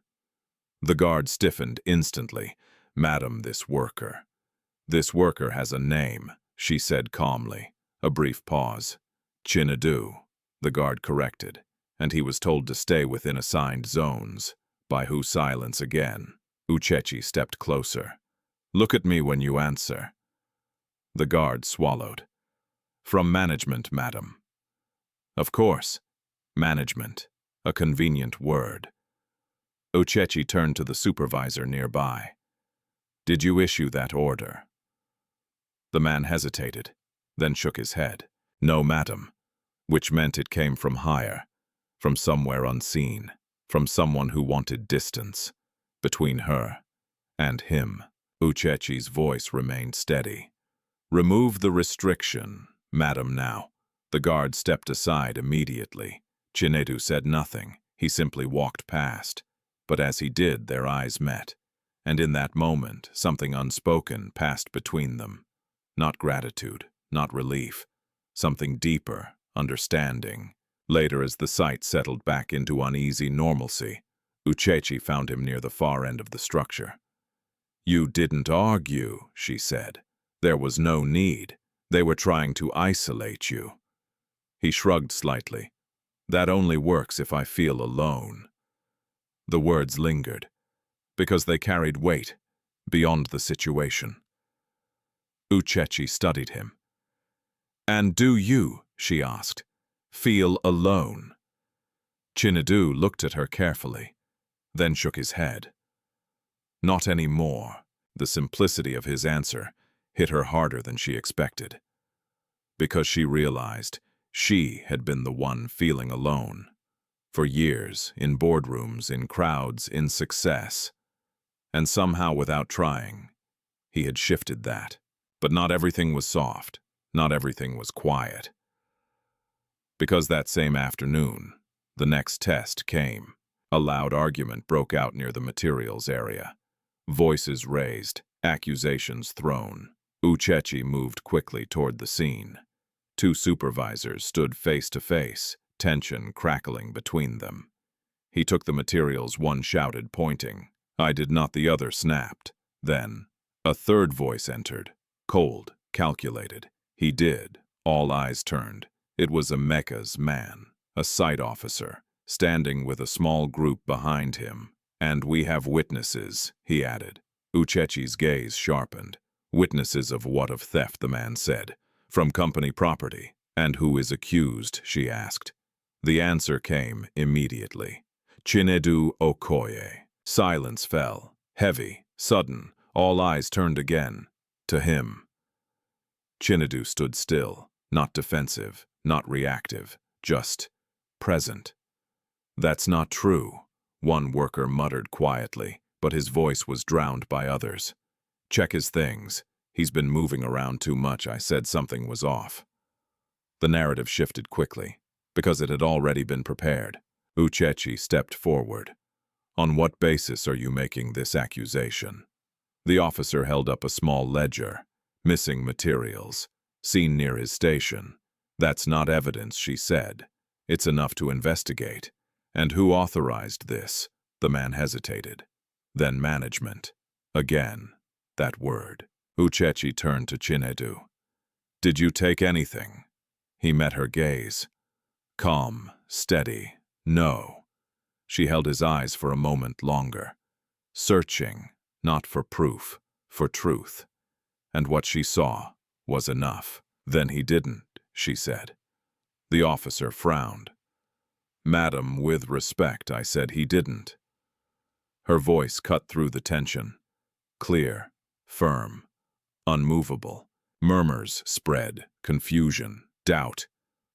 [SPEAKER 1] The guard stiffened instantly. "Madam, this worker has a name," she said calmly. A brief pause. "Chinedu," the guard corrected, and he was told to stay within assigned zones. By who silence again. Uchechi stepped closer. "Look at me when you answer." The guard swallowed. "From management, madam." Of course, management, a convenient word. Uchechi turned to the supervisor nearby. "Did you issue that order?" The man hesitated, then shook his head. "No, madam," which meant it came from higher, from somewhere unseen, from someone who wanted distance between her and him. Uchechi's voice remained steady. "Remove the restriction, madam, now." The guard stepped aside immediately. Chinedu said nothing. He simply walked past. But as he did, their eyes met. And in that moment, something unspoken passed between them. Not gratitude, not relief. Something deeper, understanding. Later, as the site settled back into uneasy normalcy, Uchechi found him near the far end of the structure. "You didn't argue," she said. "There was no need. They were trying to isolate you." He shrugged slightly. "That only works if I feel alone." The words lingered, because they carried weight, beyond the situation. Uchechi studied him. "And do you," she asked, "feel alone?" Chinedu looked at her carefully, then shook his head. Not anymore. The simplicity of his answer hit her harder than she expected, because she realized she had been the one feeling alone. For years, in boardrooms, in crowds, in success. And somehow, without trying, he had shifted that. But not everything was soft. Not everything was quiet. Because that same afternoon, the next test came. A loud argument broke out near the materials area. Voices raised, accusations thrown. Uchechi moved quickly toward the scene. Two supervisors stood face to face, tension crackling between them. He took the materials, one shouted, pointing. "I did not," the other snapped. Then, a third voice entered, cold, calculated. "He did." All eyes turned. It was Emeka's man, a site officer, standing with a small group behind him. "And we have witnesses," he added. Uchechi's gaze sharpened. "Witnesses of what? Of theft?" the man said. "From company property." "And who is accused?" she asked. The answer came immediately. Chinedu Okoye. Silence fell, heavy, sudden. All eyes turned again to him. Chinedu stood still, not defensive, not reactive, just present. "That's not true," one worker muttered quietly, but his voice was drowned by others. "Check his things. He's been moving around too much." I said something was off. The narrative shifted quickly, because it had already been prepared. Uchechi stepped forward. "On what basis are you making this accusation?" The officer held up a small ledger. "Missing materials. Seen near his station." "That's not evidence," she said. "It's enough to investigate." "And who authorized this?" The man hesitated. Then management. Again, that word. Uchechi turned to Chinedu. "Did you take anything?" He met her gaze. Calm, steady. "No." She held his eyes for a moment longer. Searching, not for proof, for truth. And what she saw was enough. "Then he didn't," she said. The officer frowned. "Madam, with respect," I said, "he didn't." Her voice cut through the tension. Clear, firm, unmovable. Murmurs spread, confusion, doubt.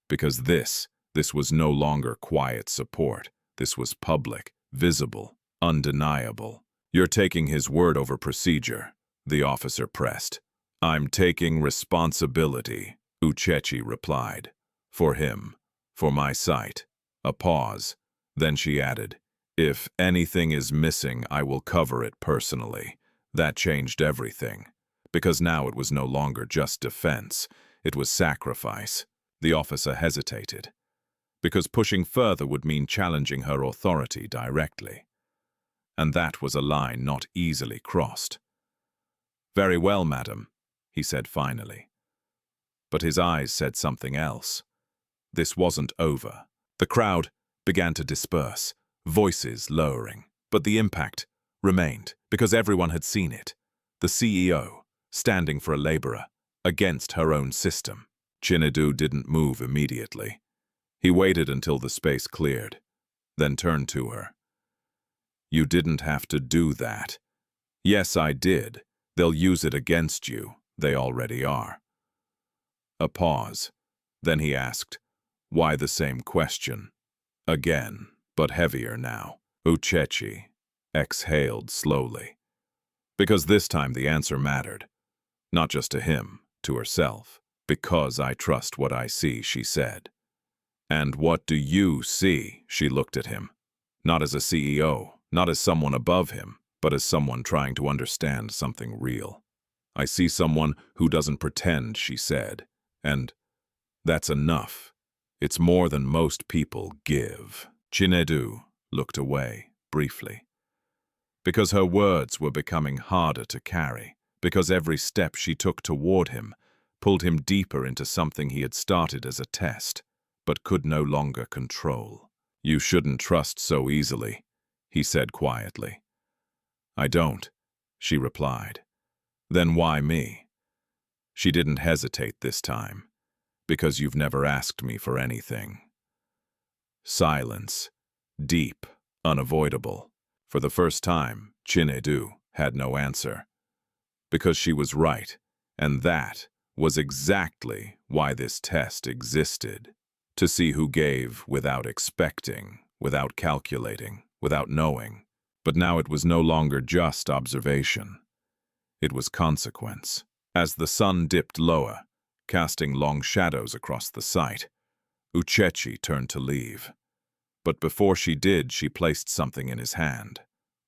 [SPEAKER 1] Because this was no longer quiet support. This was public, visible, undeniable. "You're taking his word over procedure," the officer pressed. "I'm taking responsibility," Uchechi replied. "For him, for my site." A pause. Then she added, "If anything is missing, I will cover it personally." That changed everything. Because now it was no longer just defense. It was sacrifice. The officer hesitated. Because pushing further would mean challenging her authority directly. And that was a line not easily crossed. "Very well, madam," he said finally. But his eyes said something else. This wasn't over. The crowd began to disperse, voices lowering. But the impact remained, because everyone had seen it. The CEO, standing for a laborer, against her own system. Chinedu didn't move immediately. He waited until the space cleared, then turned to her. "You didn't have to do that." "Yes, I did. They'll use it against you. They already are." A pause. Then he asked, "Why the same question?" Again, but heavier now. Uchechi exhaled slowly. Because this time the answer mattered. Not just to him, to herself. "Because I trust what I see," she said. "And what do you see?" She looked at him. Not as a CEO, not as someone above him, but as someone trying to understand something real. "I see someone who doesn't pretend," she said. "And that's enough. It's more than most people give." Chinedu looked away, briefly. Because her words were becoming harder to carry. Because every step she took toward him pulled him deeper into something he had started as a test, but could no longer control. "You shouldn't trust so easily," he said quietly. "I don't," she replied. Then why me? She didn't hesitate this time. Because you've never asked me for anything. Silence. Deep. Unavoidable. For the first time, Chinedu had no answer. Because she was right, and that was exactly why this test existed. To see who gave without expecting, without calculating, without knowing. But now it was no longer just observation. It was consequence. As the sun dipped lower, casting long shadows across the site, Uchechi turned to leave. But before she did, she placed something in his hand.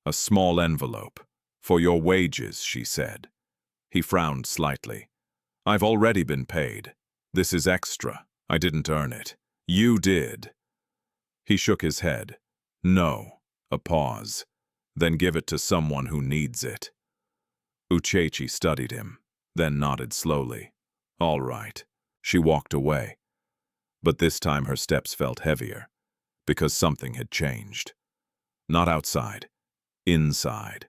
[SPEAKER 1] A small envelope. For your wages, she said. He frowned slightly. I've already been paid. This is extra. I didn't earn it. You did. He shook his head. No. A pause. Then give it to someone who needs it. Uchechi studied him, then nodded slowly. All right. She walked away. But this time her steps felt heavier, because something had changed. Not outside. Inside.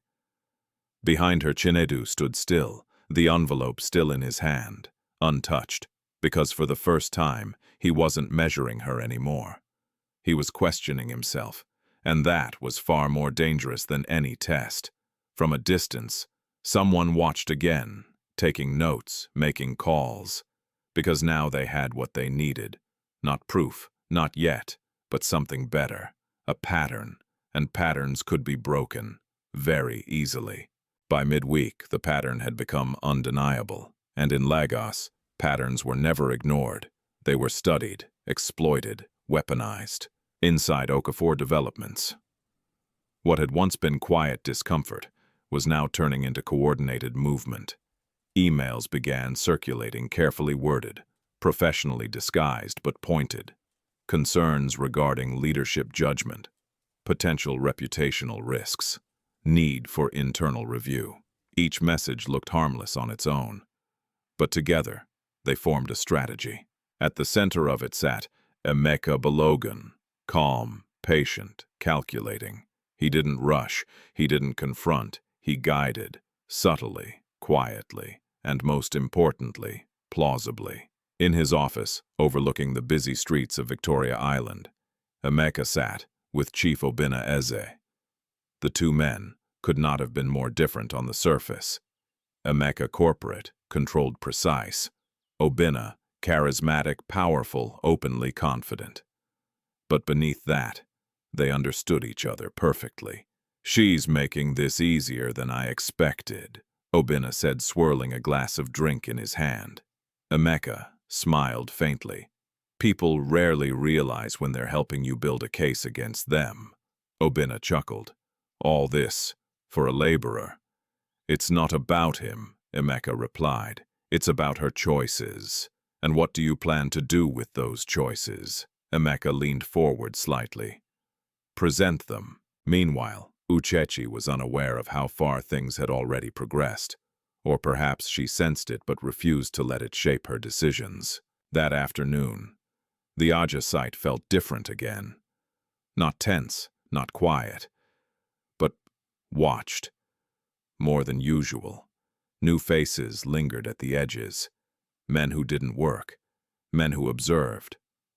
[SPEAKER 1] Behind her, Chinedu stood still, the envelope still in his hand, untouched, because for the first time he wasn't measuring her anymore. He was questioning himself, and that was far more dangerous than any test. From a distance, someone watched again, taking notes, making calls, because now they had what they needed. Not proof, not yet, but something better, a pattern, and patterns could be broken, very easily. By midweek, the pattern had become undeniable, and in Lagos, patterns were never ignored. They were studied, exploited, weaponized. Inside Okafor developments, what had once been quiet discomfort was now turning into coordinated movement. Emails began circulating, carefully worded, professionally disguised but pointed. Concerns regarding leadership judgment, potential reputational risks, need for internal review. Each message looked harmless on its own, but together they formed a strategy. At the center of it sat Emeka Balogun, calm, patient, calculating. He didn't rush, he didn't confront, he guided, subtly, quietly, and most importantly, plausibly. In his office, overlooking the busy streets of Victoria Island, Emeka sat with Chief Obinna Eze. The two men could not have been more different on the surface. Emeka corporate, controlled, precise. Obinna charismatic, powerful, openly confident. But beneath that, they understood each other perfectly. She's making this easier than I expected, Obinna said, swirling a glass of drink in his hand. Emeka smiled faintly. People rarely realize when they're helping you build a case against them. Obinna chuckled. All this, for a laborer. It's not about him, Emeka replied. It's about her choices. And what do you plan to do with those choices? Emeka leaned forward slightly. Present them. Meanwhile, Uchechi was unaware of how far things had already progressed. Or perhaps she sensed it but refused to let it shape her decisions. That afternoon, the Aja site felt different again. Not tense, not quiet, but watched. More than usual. New faces lingered at the edges. Men who didn't work. Men who observed.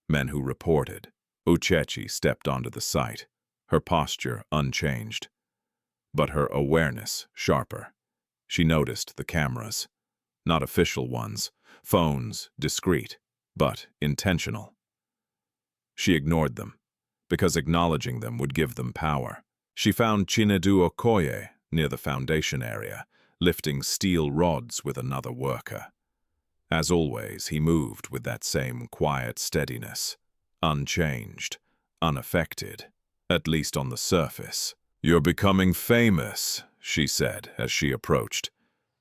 [SPEAKER 1] Men who reported. Uchechi stepped onto the site, her posture unchanged, but her awareness sharper. She noticed the cameras. Not official ones, phones, discreet, but intentional. She ignored them, because acknowledging them would give them power. She found Chinedu Okoye near the foundation area, lifting steel rods with another worker. As always, he moved with that same quiet steadiness, unchanged, unaffected, at least on the surface. You're becoming famous, she said as she approached.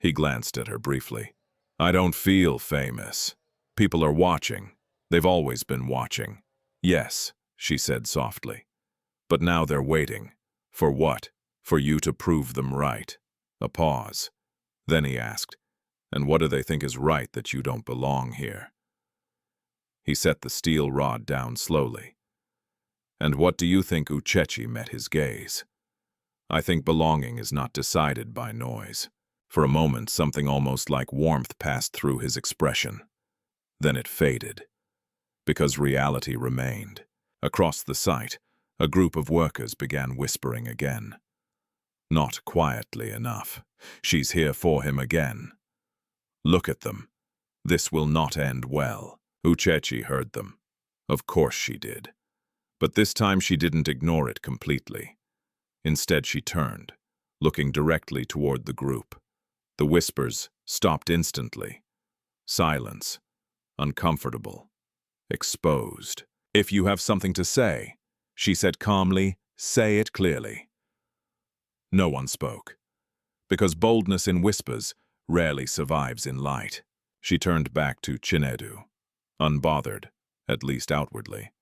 [SPEAKER 1] He glanced at her briefly. I don't feel famous. People are watching. They've always been watching. Yes, she said softly. But now they're waiting. For what? For you to prove them right. A pause. Then he asked, and what do they think is right that you don't belong here? He set the steel rod down slowly. And what do you think? Uchechi met his gaze. I think belonging is not decided by noise. For a moment, something almost like warmth passed through his expression. Then it faded, because reality remained. Across the site, a group of workers began whispering again. Not quietly enough. She's here for him again. Look at them. This will not end well. Uchechi heard them. Of course she did. But this time she didn't ignore it completely. Instead she turned, looking directly toward the group. The whispers stopped instantly. Silence. Uncomfortable. Exposed. If you have something to say, she said calmly, say it clearly. No one spoke, because boldness in whispers rarely survives in light. She turned back to Chinedu, unbothered, at least outwardly.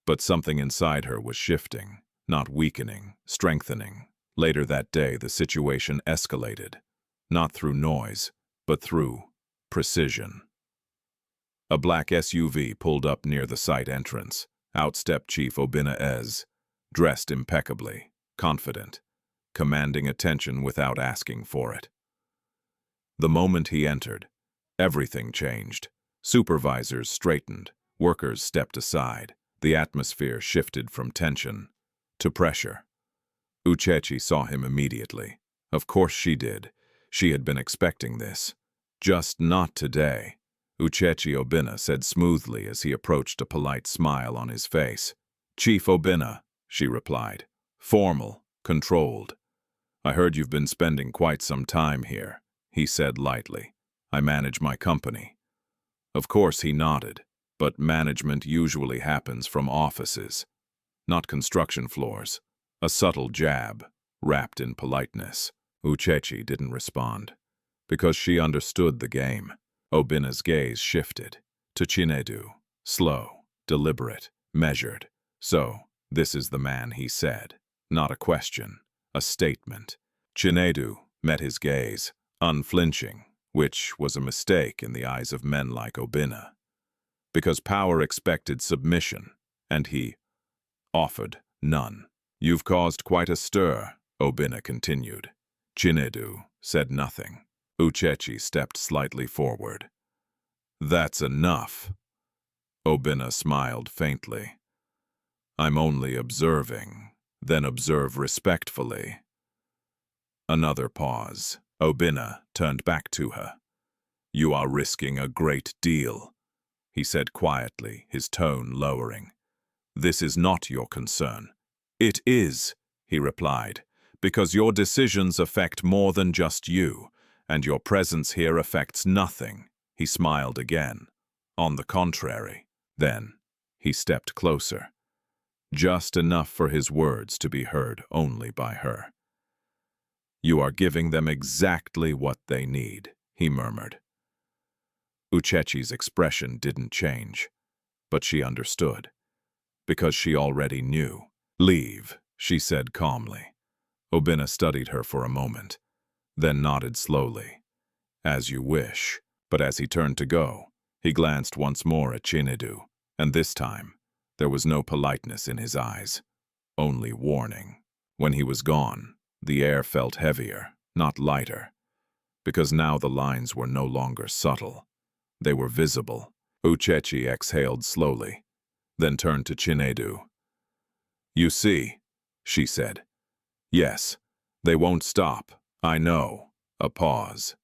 [SPEAKER 1] But something inside her was shifting, not weakening, strengthening. Later that day, the situation escalated, not through noise, but through precision. A black SUV pulled up near the site entrance. Out stepped Chief Obina, dressed impeccably, confident, commanding attention without asking for it. The moment he entered, everything changed. Supervisors straightened, workers stepped aside. The atmosphere shifted from tension to pressure. Uchechi saw him immediately. Of course she did. She had been expecting this. Just not today. Uchechi Obina said smoothly as he approached, a polite smile on his face. Chief Obina, she replied. Formal, controlled. I heard you've been spending quite some time here, he said lightly. I manage my company. Of course he nodded, but management usually happens from offices, not construction floors. A subtle jab, wrapped in politeness. Uchechi didn't respond, because she understood the game. Obina's gaze shifted to Chinedu, slow, deliberate, measured. So, this is the man, he said. Not a question, a statement. Chinedu met his gaze, unflinching, which was a mistake in the eyes of men like Obina. Because power expected submission, and he offered none. You've caused quite a stir, Obina continued. Chinedu said nothing. Uchechi stepped slightly forward. That's enough. Obina smiled faintly. I'm only observing, then observe respectfully. Another pause. Obina turned back to her. You are risking a great deal, he said quietly, his tone lowering. This is not your concern. It is, he replied, because your decisions affect more than just you, and your presence here affects nothing. He smiled again. On the contrary. Then, he stepped closer. Just enough for his words to be heard only by her. You are giving them exactly what they need, he murmured. Uchechi's expression didn't change, but she understood, because she already knew. Leave, she said calmly. Obina studied her for a moment, then nodded slowly. As you wish. But as he turned to go, he glanced once more at Chinedu, and this time, there was no politeness in his eyes, only warning. When he was gone, the air felt heavier, not lighter, because now the lines were no longer subtle. They were visible. Uchechi exhaled slowly, then turned to Chinedu. You see, she said. Yes, they won't stop. I know. A pause.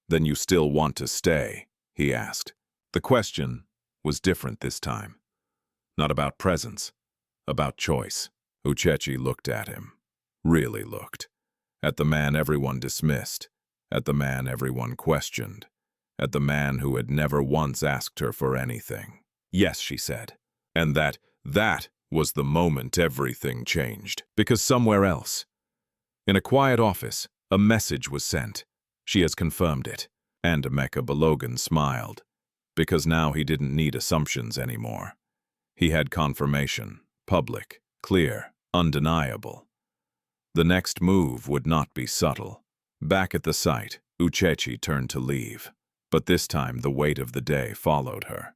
[SPEAKER 1] Then you still want to stay? He asked. The question was different this time. Not about presence, about choice. Uchechi looked at him. Really looked. At the man everyone dismissed. At the man everyone questioned. At the man who had never once asked her for anything. Yes, she said. And that was the moment everything changed. Because somewhere else, in a quiet office, a message was sent. She has confirmed it. And Emeka Balogun smiled, because now he didn't need assumptions anymore. He had confirmation, public, clear, undeniable. The next move would not be subtle. Back at the site, Uchechi turned to leave, but this time the weight of the day followed her.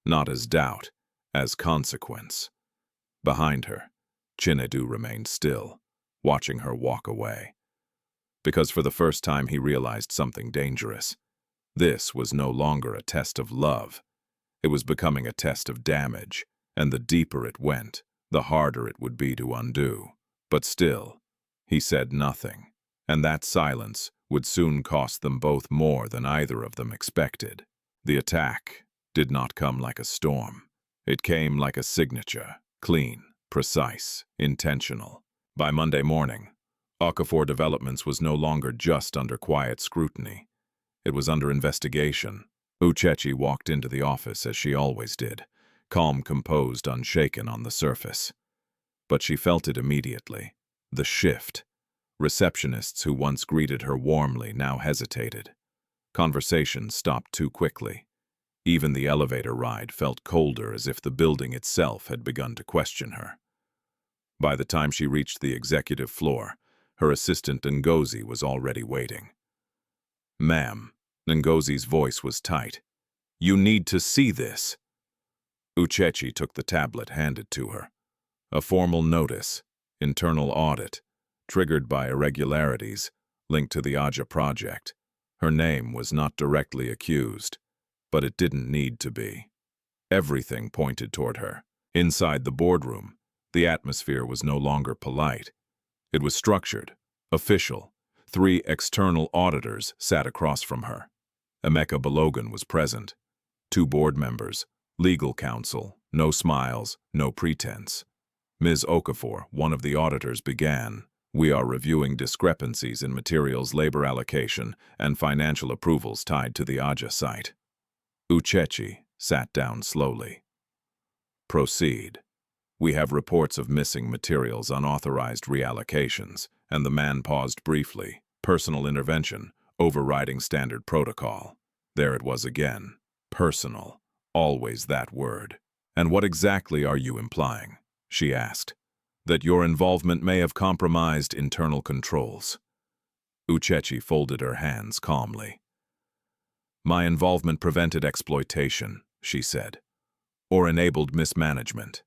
[SPEAKER 1] Not as doubt, as consequence. Behind her, Chinedu remained still, watching her walk away. Because for the first time he realized something dangerous. This was no longer a test of love. It was becoming a test of damage, and the deeper it went, the harder it would be to undo. But still, he said nothing, and that silence would soon cost them both more than either of them expected. The attack did not come like a storm. It came like a signature, clean, precise, intentional. By Monday morning, Okafor Developments was no longer just under quiet scrutiny. It was under investigation. Uchechi walked into the office as she always did, calm, composed, unshaken on the surface. But she felt it immediately. The shift. Receptionists who once greeted her warmly now hesitated. Conversations stopped too quickly. Even the elevator ride felt colder, as if the building itself had begun to question her. By the time she reached the executive floor, her assistant Ngozi was already waiting. "Ma'am," Ngozi's voice was tight. "You need to see this." Uchechi took the tablet handed to her. A formal notice, internal audit, triggered by irregularities, linked to the Aja project. Her name was not directly accused, but it didn't need to be. Everything pointed toward her. Inside the boardroom, the atmosphere was no longer polite. It was structured, official. 3 external auditors sat across from her. Emeka Balogun was present. 2 board members, legal counsel, no smiles, no pretense. Ms. Okafor, one of the auditors, began, "We are reviewing discrepancies in materials labor allocation and financial approvals tied to the Aja site." Uchechi sat down slowly. "Proceed. We have reports of missing materials, unauthorized reallocations," and the man paused briefly. Personal intervention, overriding standard protocol. There it was again. Personal. Always that word. "And what exactly are you implying?" she asked. "That your involvement may have compromised internal controls." Uchechi folded her hands calmly. "My involvement prevented exploitation," she said, "or enabled mismanagement."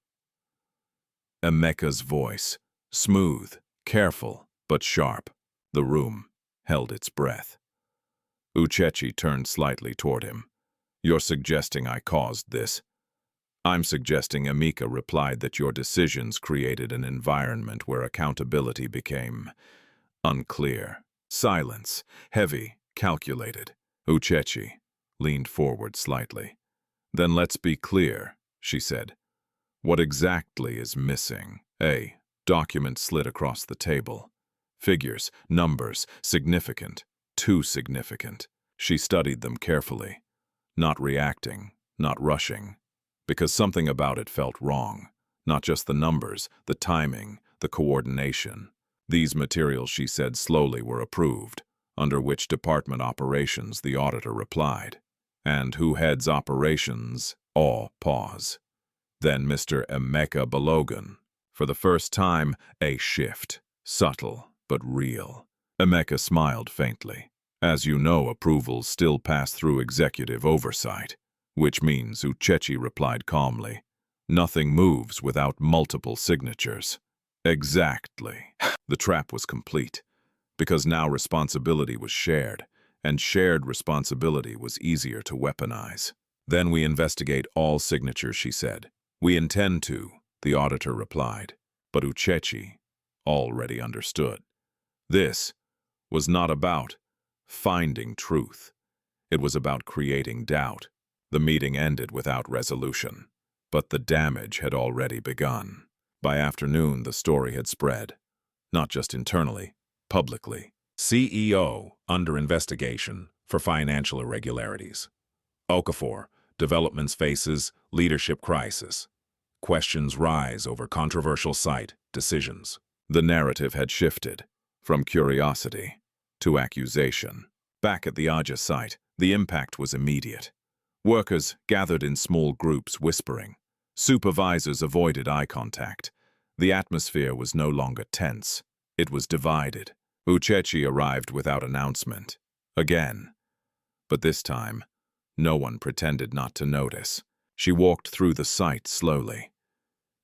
[SPEAKER 1] Emeka's voice, smooth, careful, but sharp. The room held its breath. Uchechi turned slightly toward him. "You're suggesting I caused this?" "I'm suggesting," Emeka replied, "that your decisions created an environment where accountability became unclear." Silence, heavy, calculated. Uchechi leaned forward slightly. "Then let's be clear," she said. "What exactly is missing?" A document slid across the table. Figures, numbers, significant, too significant. She studied them carefully, not reacting, not rushing, because something about it felt wrong. Not just the numbers, the timing, the coordination. These materials, she said slowly, were approved. Under which department operations, the auditor replied. And who heads operations? All pause. Then Mr. Emeka Balogun. For the first time, a shift. Subtle, but real. Emeka smiled faintly. "As you know, approvals still pass through executive oversight." "Which means," Uchechi replied calmly, "nothing moves without multiple signatures." Exactly. The trap was complete. Because now responsibility was shared, and shared responsibility was easier to weaponize. "Then we investigate all signatures," she said. "We intend to," the auditor replied. But Uchechi already understood. This was not about finding truth. It was about creating doubt. The meeting ended without resolution, but the damage had already begun. By afternoon, the story had spread, not just internally, publicly. CEO under investigation for financial irregularities. Okafor, Developments faces leadership crisis. Questions rise over controversial site decisions. The narrative had shifted from curiosity to accusation. Back at the Aja site, the impact was immediate. Workers gathered in small groups whispering. Supervisors avoided eye contact. The atmosphere was no longer tense. It was divided. Uchechi arrived without announcement. Again. But this time, no one pretended not to notice. She walked through the site slowly,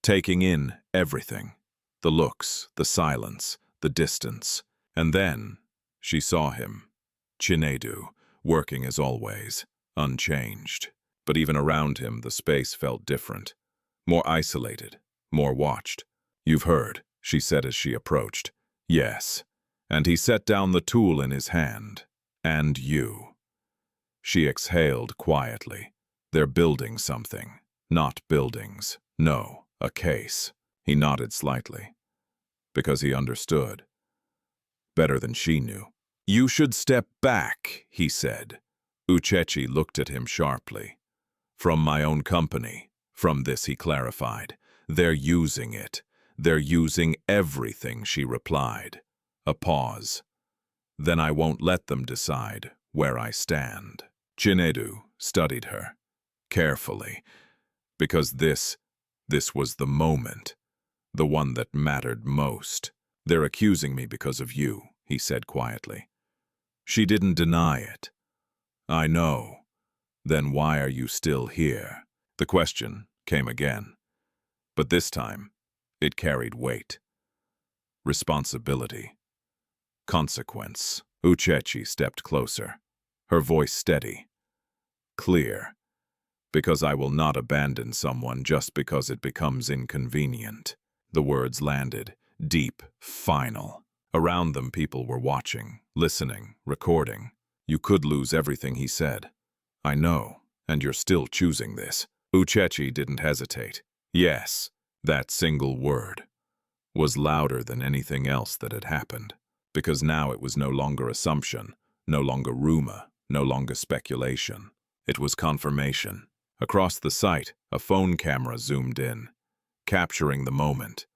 [SPEAKER 1] taking in everything. The looks, the silence, the distance. And then she saw him, Chinedu, working as always, unchanged. But even around him, the space felt different, more isolated, more watched. "You've heard," she said as she approached. "Yes." And he set down the tool in his hand. "And you." She exhaled quietly. "They're building something. Not buildings. No, a case." He nodded slightly, because he understood. Better than she knew. "You should step back," he said. Uchechi looked at him sharply. "From my own company." From this, he clarified. "They're using it. They're using everything," she replied. A pause. "Then I won't let them decide where I stand." Chinedu studied her, carefully, because this was the moment, the one that mattered most. "They're accusing me because of you," he said quietly. She didn't deny it. "I know. Then why are you still here?" The question came again, but this time it carried weight. Responsibility. Consequence. Uchechi stepped closer, her voice steady, clear. "Because I will not abandon someone just because it becomes inconvenient." The words landed, deep, final. Around them, people were watching, listening, recording. "You could lose everything," he said. "I know, and you're still choosing this." Uchechi didn't hesitate. Yes, that single word was louder than anything else that had happened, because now it was no longer assumption, no longer rumor, no longer speculation. It was confirmation. Across the site, a phone camera zoomed in, capturing the moment,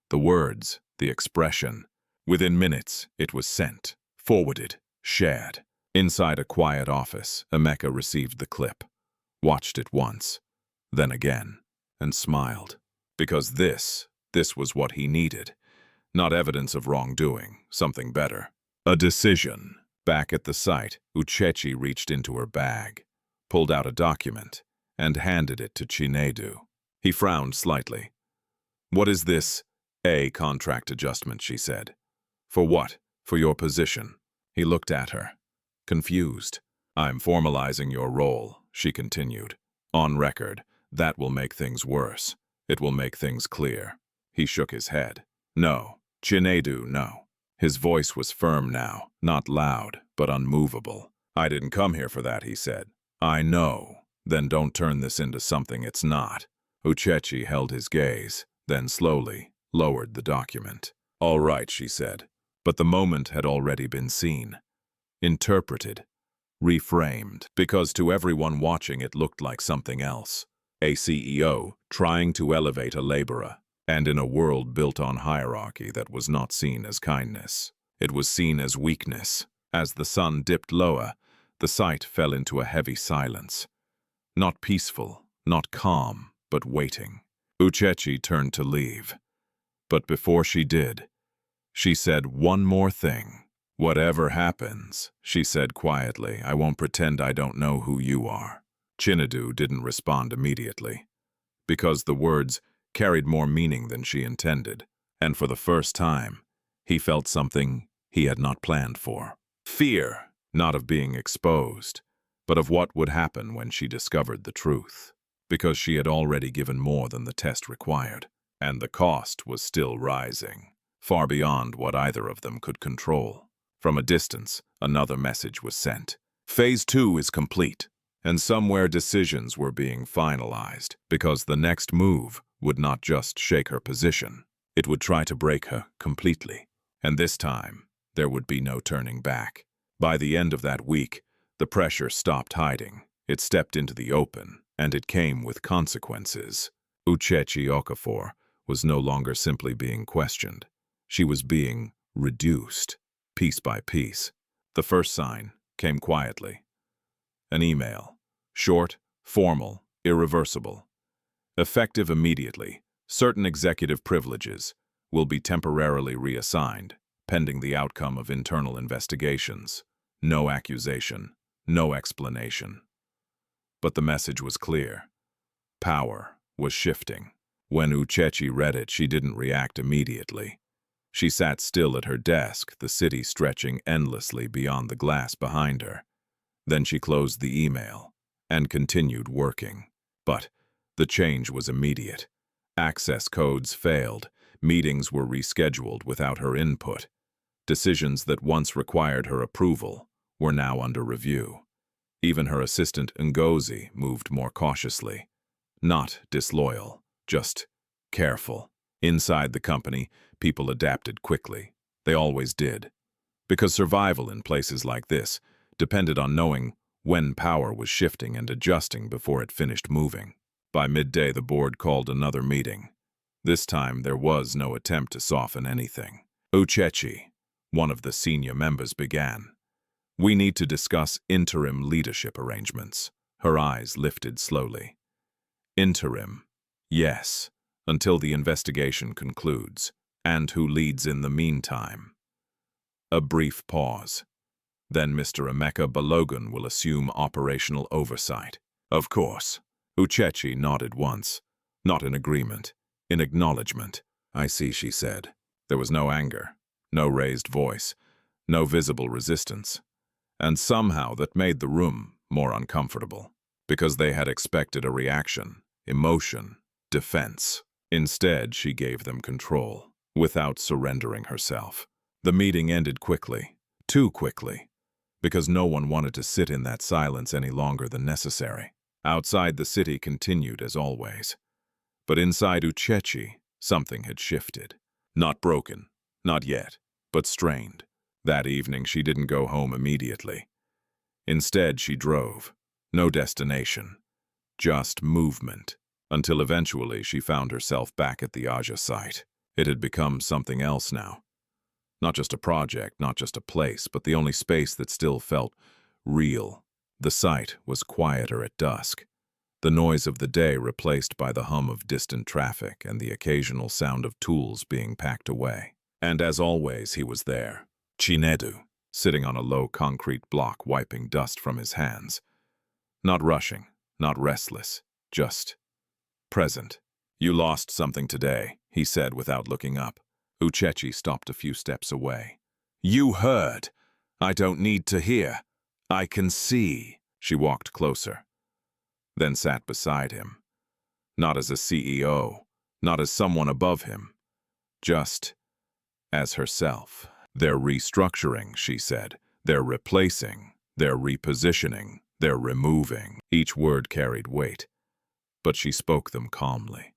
[SPEAKER 1] the words, the expression. Within minutes, it was sent, forwarded, shared. Inside a quiet office, Emeka received the clip, watched it once, then again, and smiled. Because this was what he needed. Not evidence of wrongdoing, something better. A decision. Back at the site, Uchechi reached into her bag, pulled out a document, and handed it to Chinedu. He frowned slightly. "What is this?" "A contract adjustment," she said. "For what?" "For your position." He looked at her, confused. "I'm formalizing your role," she continued. "On record, that will make things worse. It will make things clear." He shook his head. "No, Chinedu, no." His voice was firm now, not loud, but unmovable. "I didn't come here for that," he said. "I know. Then don't turn this into something it's not." Uchechi held his gaze, then slowly lowered the document. "All right," she said. But the moment had already been seen, interpreted, reframed, because to everyone watching it looked like something else. A CEO trying to elevate a laborer, and in a world built on hierarchy that was not seen as kindness. It was seen as weakness. As the sun dipped lower, the site fell into a heavy silence. Not peaceful, not calm, but waiting. Uchechi turned to leave. But before she did, she said one more thing. "Whatever happens," she said quietly, "I won't pretend I don't know who you are." Chinedu didn't respond immediately, because the words carried more meaning than she intended, and for the first time, he felt something he had not planned for. Fear, not of being exposed, but of what would happen when she discovered the truth, because she had already given more than the test required, and the cost was still rising, far beyond what either of them could control. From a distance, another message was sent. Phase 2 is complete, and somewhere decisions were being finalized, because the next move would not just shake her position, it would try to break her completely. And this time, there would be no turning back. By the end of that week, the pressure stopped hiding. It stepped into the open, and it came with consequences. Uchechi Okafor was no longer simply being questioned. She was being reduced, piece by piece. The first sign came quietly. An email. Short, formal, irreversible. Effective immediately, certain executive privileges will be temporarily reassigned, pending the outcome of internal investigations. No accusation, no explanation. But the message was clear. Power was shifting. When Uchechi read it, she didn't react immediately. She sat still at her desk, the city stretching endlessly beyond the glass behind her. Then she closed the email and continued working. But the change was immediate. Access codes failed. Meetings were rescheduled without her input. Decisions that once required her approval were now under review. Even her assistant Ngozi moved more cautiously. Not disloyal, just careful. Inside the company, people adapted quickly. They always did. Because survival in places like this depended on knowing when power was shifting and adjusting before it finished moving. By midday, the board called another meeting. This time, there was no attempt to soften anything. Uchechi, one of the senior members, began. "We need to discuss interim leadership arrangements." Her eyes lifted slowly. "Interim, yes, until the investigation concludes. And who leads in the meantime?" A brief pause. "Then Mr. Emeka Balogun will assume operational oversight." "Of course." Uchechi nodded once, not in agreement, in acknowledgement. "I see," she said. There was no anger, no raised voice, no visible resistance. And somehow that made the room more uncomfortable, because they had expected a reaction, emotion, defense. Instead, she gave them control, without surrendering herself. The meeting ended quickly, too quickly, because no one wanted to sit in that silence any longer than necessary. Outside, the city continued as always. But inside Uchechi, something had shifted. Not broken, not yet, but strained. That evening, she didn't go home immediately. Instead, she drove. No destination, just movement, until eventually she found herself back at the Aja site. It had become something else now. Not just a project, not just a place, but the only space that still felt real. The site was quieter at dusk. The noise of the day replaced by the hum of distant traffic and the occasional sound of tools being packed away. And as always, he was there. Chinedu, sitting on a low concrete block wiping dust from his hands. Not rushing, not restless, just present. "You lost something today," he said without looking up. Uchechi stopped a few steps away. "You heard. I don't need to hear. I can see." She walked closer, then sat beside him. Not as a CEO, not as someone above him, just as herself. "They're restructuring," she said. "They're replacing. They're repositioning. They're removing." Each word carried weight, but she spoke them calmly,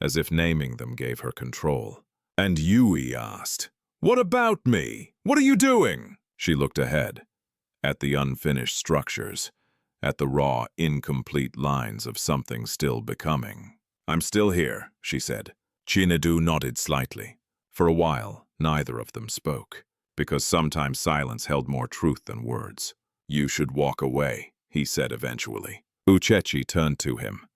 [SPEAKER 1] as if naming them gave her control. "And you," he asked. "What about me? What are you doing?" She looked ahead, at the unfinished structures, at the raw, incomplete lines of something still becoming. "I'm still here," she said. Chinedu nodded slightly. For a while, neither of them spoke, because sometimes silence held more truth than words. "You should walk away," he said eventually. Uchechi turned to him.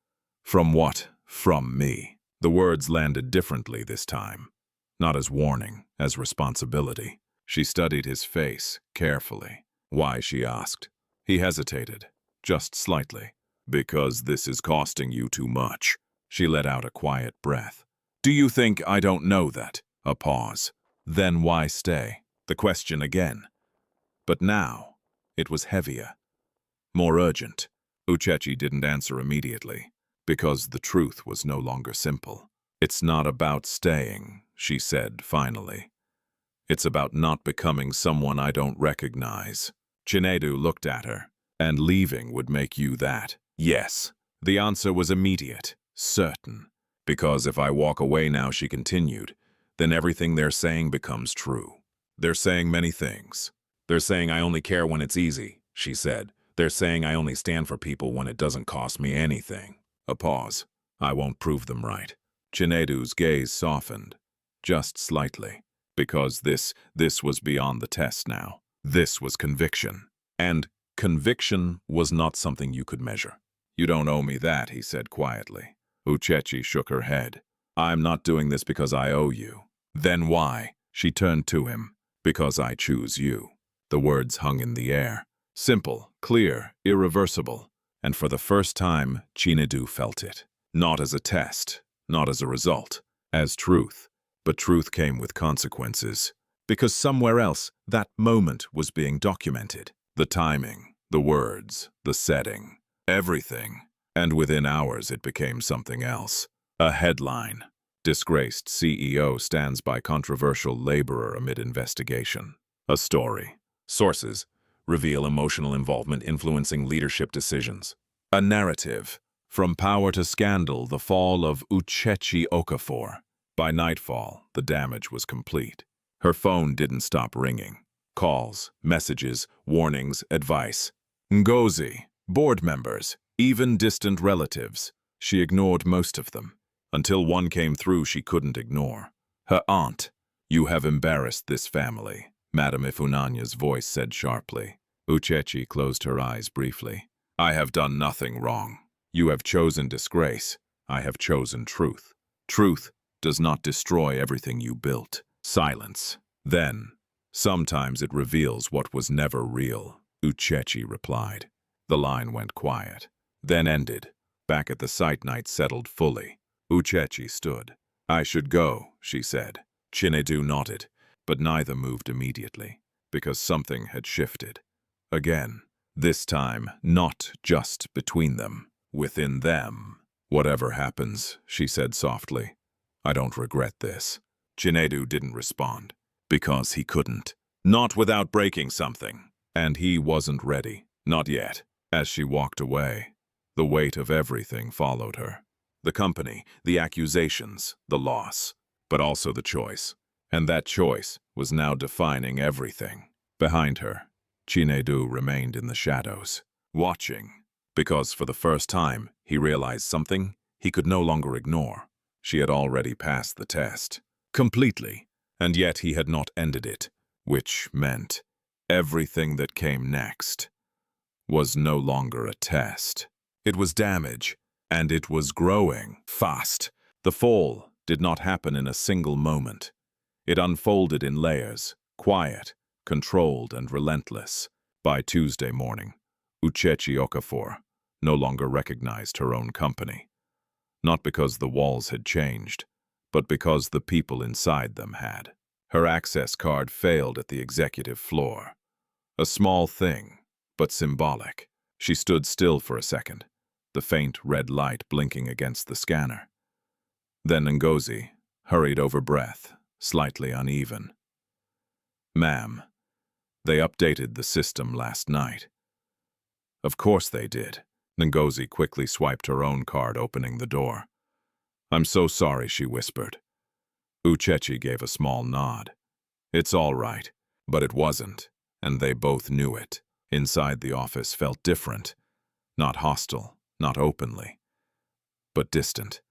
[SPEAKER 1] "From what? From me." The words landed differently this time. Not as warning, as responsibility. She studied his face carefully. "Why?" she asked. He hesitated, just slightly. "Because this is costing you too much." She let out a quiet breath. "Do you think I don't know that?" A pause. "Then why stay?" The question again. But now, it was heavier, more urgent. Uchechi didn't answer immediately, because the truth was no longer simple. "It's not about staying," she said finally. "It's about not becoming someone I don't recognize." Chinedu looked at her. "And leaving would make you that?" "Yes." The answer was immediate, certain. "Because if I walk away now," she continued, "then everything they're saying becomes true. They're saying many things. They're saying I only care when it's easy," she said. "They're saying I only stand for people when it doesn't cost me anything." A pause. "I won't prove them right." Chinedu's gaze softened, just slightly, because this was beyond the test now. This was conviction. And conviction was not something you could measure. "You don't owe me that," he said quietly. Uchechi shook her head. "I'm not doing this because I owe you." "Then why?" She turned to him. "Because I choose you." The words hung in the air. Simple, clear, irreversible. And for the first time, Chinedu felt it. Not as a test, not as a result, as truth. But truth came with consequences. Because somewhere else, that moment was being documented. The timing, the words, the setting, everything. And within hours it became something else. A headline. Disgraced CEO stands by controversial laborer amid investigation. A story. Sources. Reveal emotional involvement influencing leadership decisions. A narrative. From power to scandal, the fall of Uchechi Okafor. By nightfall, the damage was complete. Her phone didn't stop ringing. Calls, messages, warnings, advice. Ngozi, board members, even distant relatives. She ignored most of them. Until one came through she couldn't ignore. Her aunt. "You have embarrassed this family," Madame Ifunanya's voice said sharply. Uchechi closed her eyes briefly. "I have done nothing wrong. You have chosen disgrace. I have chosen truth. Truth does not destroy everything you built." Silence. Then, "Sometimes it reveals what was never real," Uchechi replied. The line went quiet, then ended. Back at the site, night settled fully. Uchechi stood. "I should go," she said. Chinedu nodded, but neither moved immediately, because something had shifted. Again, this time not just between them, within them. "Whatever happens," she said softly, "I don't regret this." Chinedu didn't respond, because he couldn't. Not without breaking something. And he wasn't ready, not yet. As she walked away, the weight of everything followed her. The company, the accusations, the loss, but also the choice. And that choice was now defining everything. Behind her, Chinedu remained in the shadows, watching, because for the first time he realized something he could no longer ignore. She had already passed the test. Completely. And yet he had not ended it, which meant everything that came next was no longer a test. It was damage. And it was growing fast. The fall did not happen in a single moment. It unfolded in layers, quiet, controlled, and relentless. By Tuesday morning, Uchechi Okafor no longer recognized her own company. Not because the walls had changed, but because the people inside them had. Her access card failed at the executive floor. A small thing, but symbolic. She stood still for a second, the faint red light blinking against the scanner. Then Ngozi hurried over breath, slightly uneven. "Ma'am, they updated the system last night." "Of course they did." Ngozi quickly swiped her own card, opening the door. "I'm so sorry," she whispered. Uchechi gave a small nod. "It's all right." But it wasn't, and they both knew it. Inside the office felt different. Not hostile. Not openly, but distant.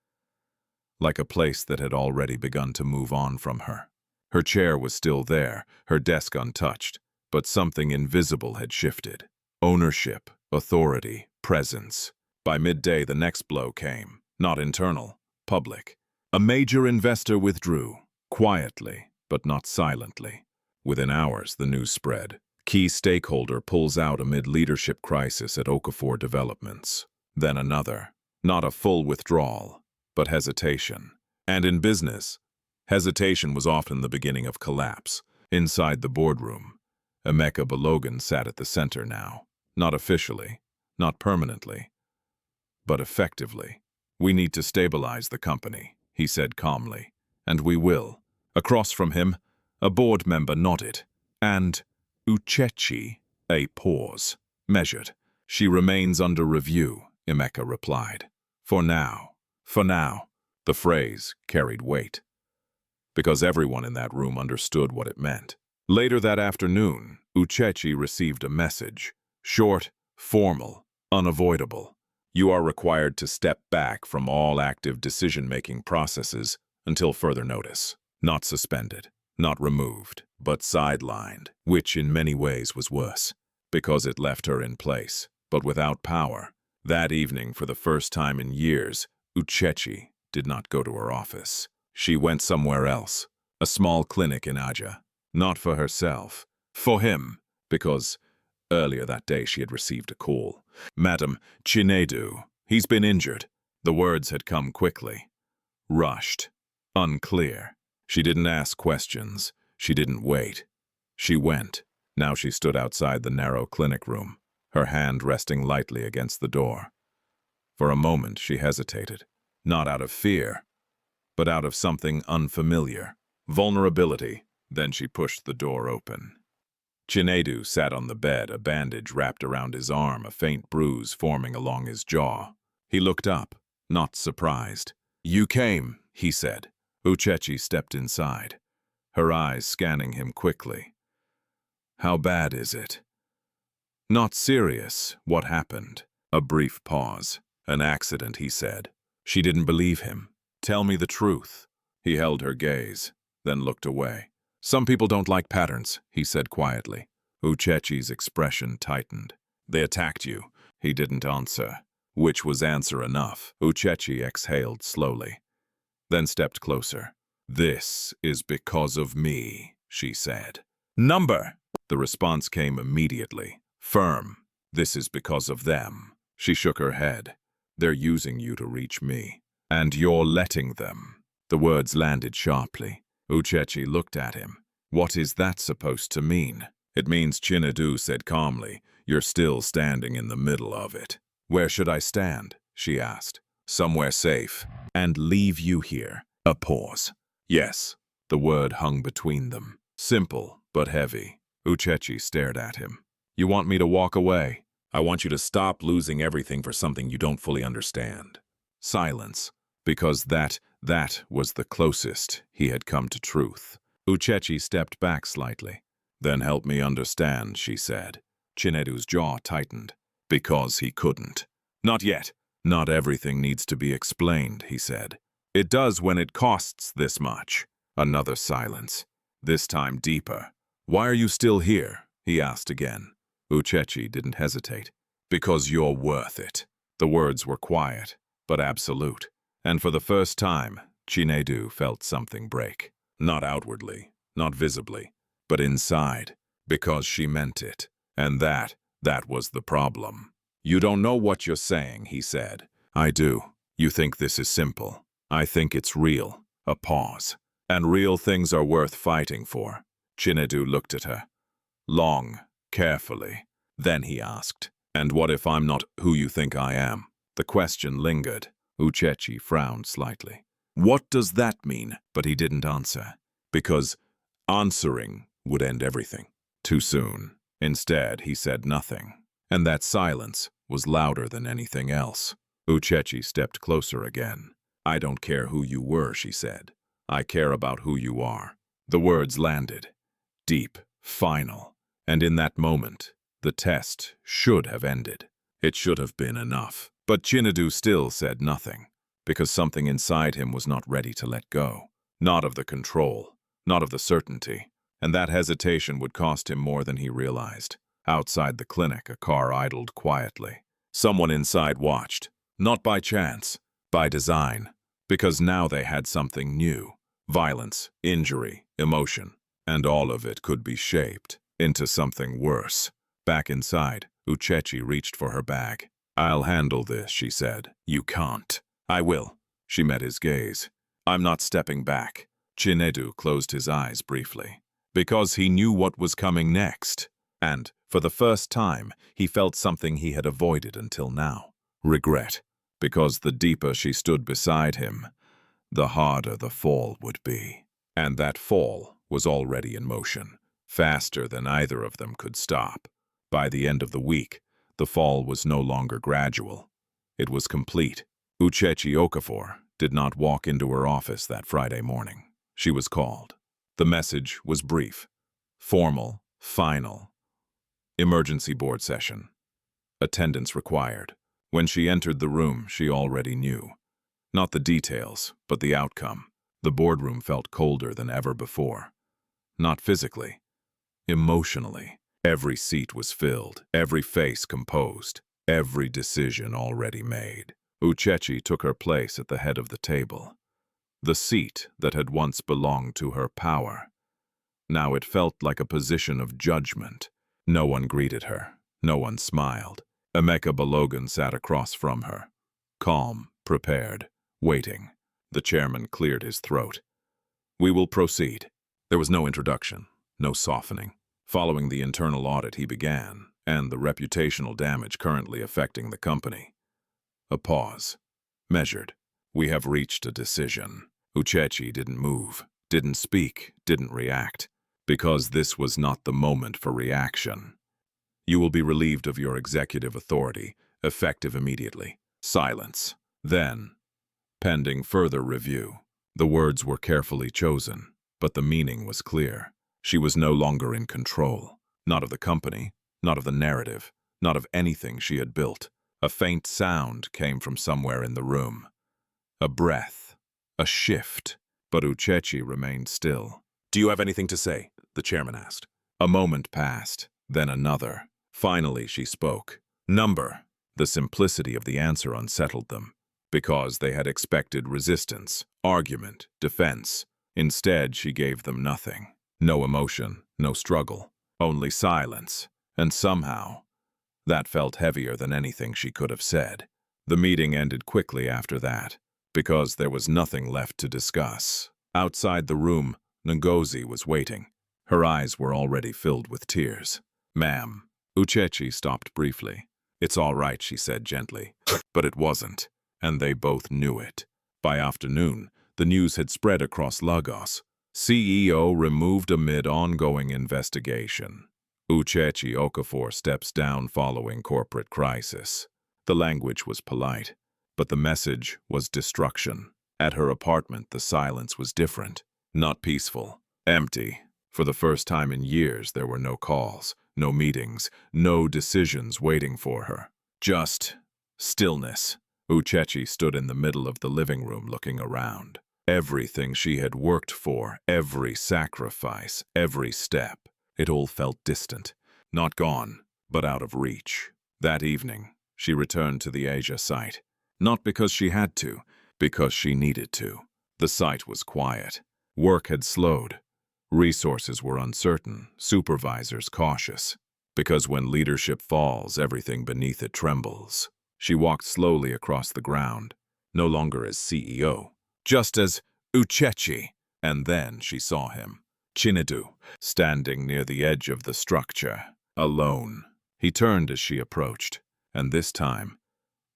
[SPEAKER 1] Like a place that had already begun to move on from her. Her chair was still there, her desk untouched, but something invisible had shifted. Ownership, authority, presence. By midday, the next blow came. Not internal, public. A major investor withdrew, quietly, but not silently. Within hours, the news spread. Key stakeholder pulls out amid leadership crisis at Okafor Developments. Then another. Not a full withdrawal, but hesitation. And in business, hesitation was often the beginning of collapse. Inside the boardroom, Emeka Balogun sat at the center now. Not officially, not permanently, but effectively. "We need to stabilize the company," he said calmly. "And we will." Across from him, a board member nodded. "And Uchechi," a pause, measured. "She remains under review," Emeka replied. For now. For now. The phrase carried weight, because everyone in that room understood what it meant. Later that afternoon, Uchechi received a message. Short, formal, unavoidable. "You are required to step back from all active decision-making processes until further notice." Not suspended, not removed, but sidelined, which in many ways was worse, because it left her in place, but without power. That evening, for the first time in years, Uchechi did not go to her office. She went somewhere else, a small clinic in Aja. Not for herself, for him, because earlier that day she had received a call. "Madam, Chinedu, he's been injured." The words had come quickly, rushed, unclear. She didn't ask questions. She didn't wait. She went. Now she stood outside the narrow clinic room, her hand resting lightly against the door. For a moment she hesitated, not out of fear, but out of something unfamiliar. Vulnerability. Then she pushed the door open. Chinedu sat on the bed, a bandage wrapped around his arm, a faint bruise forming along his jaw. He looked up, not surprised. "You came," he said. Uchechi stepped inside, her eyes scanning him quickly. "How bad is it?" "Not serious. What happened?" A brief pause. "An accident," he said. She didn't believe him. "Tell me the truth." He held her gaze, then looked away. "Some people don't like patterns," he said quietly. Uchechi's expression tightened. "They attacked you." He didn't answer, which was answer enough. Uchechi exhaled slowly, then stepped closer. "This is because of me," she said. "Number!" The response came immediately. Firm. "This is because of them." She shook her head. "They're using you to reach me. And you're letting them." The words landed sharply. Uchechi looked at him. "What is that supposed to mean?" "It means," Chinedu said calmly, "you're still standing in the middle of it." "Where should I stand?" she asked. "Somewhere safe. And leave you here." A pause. "Yes." The word hung between them. Simple, but heavy. Uchechi stared at him. "You want me to walk away?" "I want you to stop losing everything for something you don't fully understand." Silence. Because that was the closest he had come to truth. Uchechi stepped back slightly. "Then help me understand," she said. Chinedu's jaw tightened. Because he couldn't. "Not yet." "Not everything needs to be explained," he said. "It does when it costs this much." Another silence, this time deeper. "Why are you still here?" he asked again. Uchechi didn't hesitate. "Because you're worth it." The words were quiet, but absolute. And for the first time, Chinedu felt something break. Not outwardly, not visibly, but inside. Because she meant it. And that was the problem. "You don't know what you're saying," he said. "I do. You think this is simple. I think it's real." A pause. "And real things are worth fighting for." Chinedu looked at her. Long, carefully. Then he asked, "And what if I'm not who you think I am?" The question lingered. Uchechi frowned slightly. "What does that mean?" But he didn't answer. Because answering would end everything. Too soon. Instead, he said nothing. And that silence was louder than anything else. Uchechi stepped closer again. "I don't care who you were," she said. "I care about who you are." The words landed. Deep, final. And in that moment, the test should have ended. It should have been enough. But Chinedu still said nothing, because something inside him was not ready to let go. Not of the control, not of the certainty. And that hesitation would cost him more than he realized. Outside the clinic, a car idled quietly. Someone inside watched. Not by chance, by design. Because now they had something new. Violence, injury, emotion. And all of it could be shaped into something worse. Back inside, Uchechi reached for her bag. "I'll handle this," she said. "You can't." "I will." She met his gaze. "I'm not stepping back." Chinedu closed his eyes briefly. Because he knew what was coming next. And, for the first time, he felt something he had avoided until now. Regret. Because the deeper she stood beside him, the harder the fall would be. And that fall was already in motion, faster than either of them could stop. By the end of the week, the fall was no longer gradual. It was complete. Uchechi Okafor did not walk into her office that Friday morning. She was called. The message was brief, formal, final. Emergency board session. Attendance required. When she entered the room, she already knew. Not the details, but the outcome. The boardroom felt colder than ever before. Not physically, emotionally. Every seat was filled, every face composed, every decision already made. Uchechi took her place at the head of the table. The seat that had once belonged to her power. Now it felt like a position of judgment. No one greeted her. No one smiled. Emeka Balogun sat across from her. Calm, prepared, waiting. The chairman cleared his throat. We will proceed. There was no introduction, no softening. Following the internal audit he began, and the reputational damage currently affecting the company. A pause. Measured. We have reached a decision. Uchechi didn't move, didn't speak, didn't react, because this was not the moment for reaction. You will be relieved of your executive authority, effective immediately. Silence. Then, pending further review. The words were carefully chosen, but the meaning was clear. She was no longer in control. Not of the company, not of the narrative, not of anything she had built. A faint sound came from somewhere in the room. A breath. A shift. But Uchechi remained still. "Do you have anything to say?" the chairman asked. A moment passed, then another. Finally she spoke. "Number." The simplicity of the answer unsettled them, because they had expected resistance, argument, defense. Instead, she gave them nothing. No emotion, no struggle, only silence. And somehow, that felt heavier than anything she could have said. The meeting ended quickly after that, because there was nothing left to discuss. Outside the room, Ngozi was waiting. Her eyes were already filled with tears. "Ma'am." Uchechi stopped briefly. "It's all right," she said gently. But it wasn't, and they both knew it. By afternoon, the news had spread across Lagos. CEO removed amid ongoing investigation. Uchechi Okafor steps down following corporate crisis. The language was polite, but the message was destruction. At her apartment, the silence was different. Not peaceful. Empty. For the first time in years, there were no calls, no meetings, no decisions waiting for her. Just stillness. Uchechi stood in the middle of the living room looking around. Everything she had worked for, every sacrifice, every step, it all felt distant. Not gone, but out of reach. That evening, she returned to the Asia site. Not because she had to, because she needed to. The site was quiet. Work had slowed. Resources were uncertain, supervisors cautious. Because when leadership falls, everything beneath it trembles. She walked slowly across the ground, no longer as CEO, just as Uchechi. And then she saw him, Chinedu, standing near the edge of the structure, alone. He turned as she approached, and this time,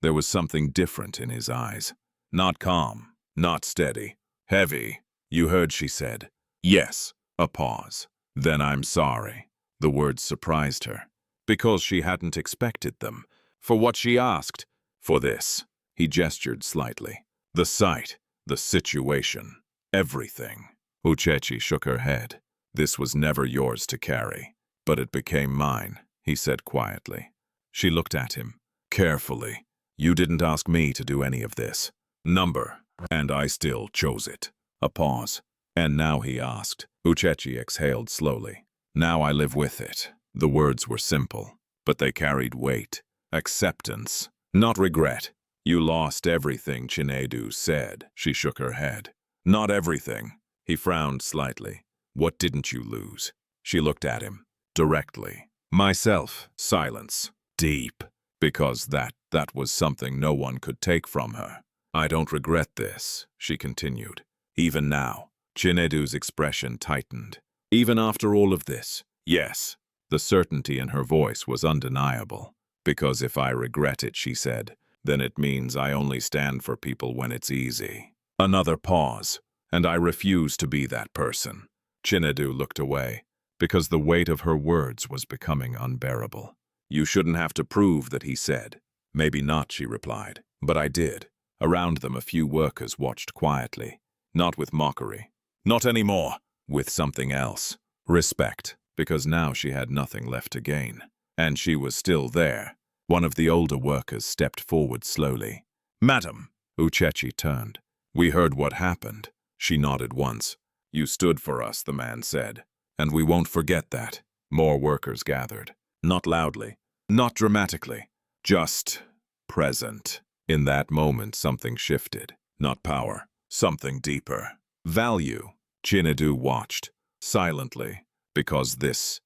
[SPEAKER 1] there was something different in his eyes. Not calm, not steady, heavy. "You heard," she said. "Yes." A pause. "Then I'm sorry." The words surprised her, because she hadn't expected them. For what she asked. For this. He gestured slightly. The site, the situation, everything. Uchechi shook her head. "This was never yours to carry, but it became mine," he said quietly. She looked at him, carefully. "You didn't ask me to do any of this. Number, and I still chose it." A pause. "And now," he asked. Uchechi exhaled slowly. "Now I live with it." The words were simple, but they carried weight. Acceptance, not regret. "You lost everything," Chinedu said. She shook her head. "Not everything." He frowned slightly. "What didn't you lose?" She looked at him, directly. "Myself." Silence. Deep. Because that was something no one could take from her. "I don't regret this," she continued. "Even now." Chinedu's expression tightened. "Even after all of this?" "Yes." The certainty in her voice was undeniable. "Because if I regret it," she said, "then it means I only stand for people when it's easy." Another pause. "And I refuse to be that person." Chinedu looked away, because the weight of her words was becoming unbearable. "You shouldn't have to prove that," he said. "Maybe not," she replied. "But I did." Around them a few workers watched quietly. Not with mockery. Not anymore. With something else. Respect. Because now she had nothing left to gain. And she was still there. One of the older workers stepped forward slowly. "Madam." Uchechi turned. "We heard what happened." She nodded once. "You stood for us," the man said. "And we won't forget that." More workers gathered. Not loudly. Not dramatically. Just present. In that moment something shifted. Not power. Something deeper. Value. Chinedu watched. Silently. Because this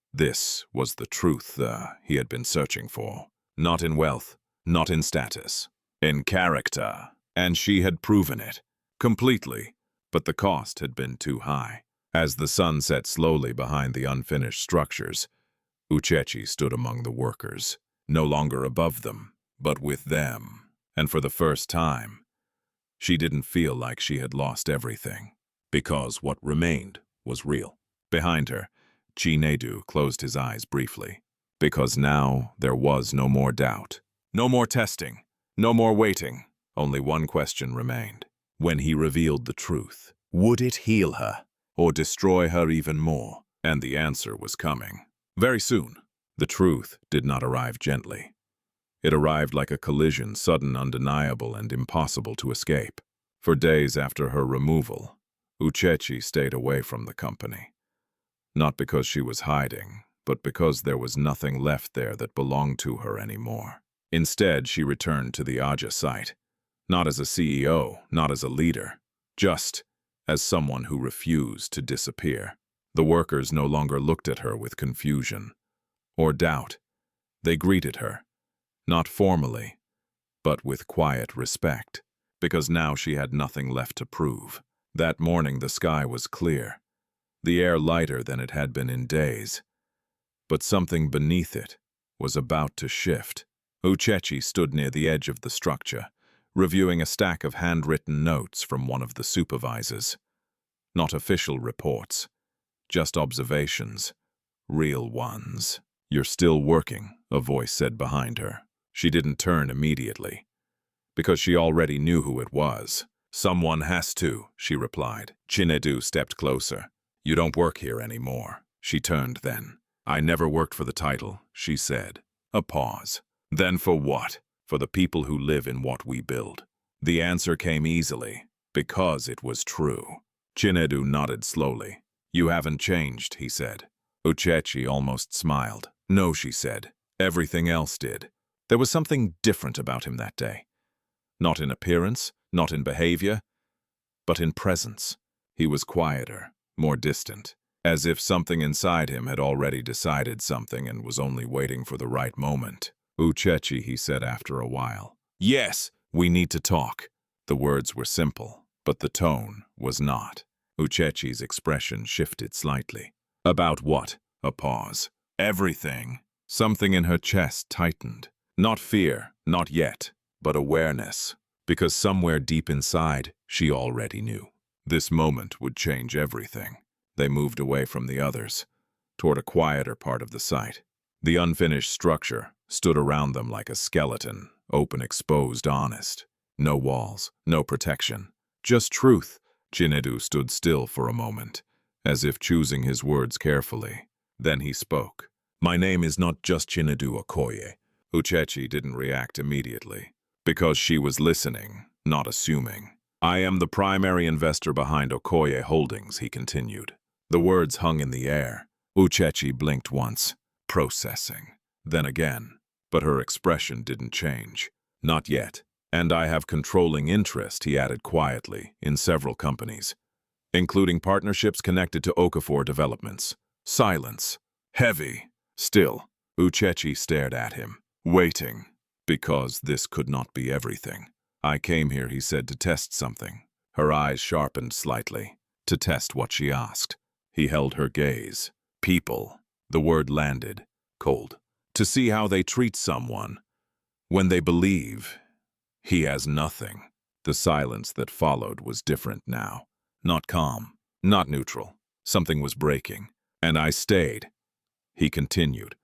[SPEAKER 1] was the truth he had been searching for. Not in wealth. Not in status. In character. And she had proven it. Completely. but the cost had been too high. As the sun set slowly behind the unfinished structures, Uchechi stood among the workers, no longer above them, but with them. And for the first time, she didn't feel like she had lost everything, because what remained was real. Behind her, Chinedu closed his eyes briefly, because now there was no more doubt, no more testing, no more waiting. Only one question remained. When he revealed the truth, would it heal her, or destroy her even more? And the answer was coming. Very soon. The truth did not arrive gently. It arrived like a collision, sudden, undeniable, and impossible to escape. For days after her removal, Uchechi stayed away from the company. Not because she was hiding, but because there was nothing left there that belonged to her anymore. Instead, she returned to the Aja site, not as a CEO, not as a leader, just as someone who refused to disappear. The workers no longer looked at her with confusion or doubt. They greeted her, not formally, but with quiet respect, because now she had nothing left to prove. That morning the sky was clear, the air lighter than it had been in days, but something beneath it was about to shift. Uchechi stood near the edge of the structure, reviewing a stack of handwritten notes from one of the supervisors. Not official reports, just observations, real ones. "You're still working," a voice said behind her. She didn't turn immediately, because she already knew who it was. "Someone has to," she replied. Chinedu stepped closer. "You don't work here anymore." She turned then. "I never worked for the title," she said. A pause. "Then for what?" "For the people who live in what we build." The answer came easily, because it was true. Chinedu nodded slowly. "You haven't changed," he said. Uchechi almost smiled. "No," she said. "Everything else did." There was something different about him that day. Not in appearance, not in behavior, but in presence. He was quieter, more distant, as if something inside him had already decided something and was only waiting for the right moment. "Uchechi," he said after a while. "Yes, we need to talk." The words were simple, but the tone was not. Uchechi's expression shifted slightly. "About what?" A pause. "Everything." Something in her chest tightened. Not fear, not yet, but awareness. Because somewhere deep inside, she already knew. This moment would change everything. They moved away from the others, toward a quieter part of the site. The unfinished structure stood around them like a skeleton, open, exposed, honest. No walls, no protection, just truth. Chinedu stood still for a moment, as if choosing his words carefully. Then he spoke. "My name is not just Chinedu Okoye." Uchechi didn't react immediately, because she was listening, not assuming. "I am the primary investor behind Okoye Holdings," he continued. The words hung in the air. Uchechi blinked once, processing, then again, but her expression didn't change. "Not yet. And I have controlling interest," he added quietly, "in several companies, including partnerships connected to Okafor developments." Silence. Heavy. Still, Uchechi stared at him, waiting, because this could not be everything. "I came here," he said, "to test something." Her eyes sharpened slightly. To test what she asked. He held her gaze. "People." The word landed, cold. "To see how they treat someone when they believe he has nothing." The silence that followed was different now. Not calm, not neutral. Something was breaking. "And I stayed," he continued,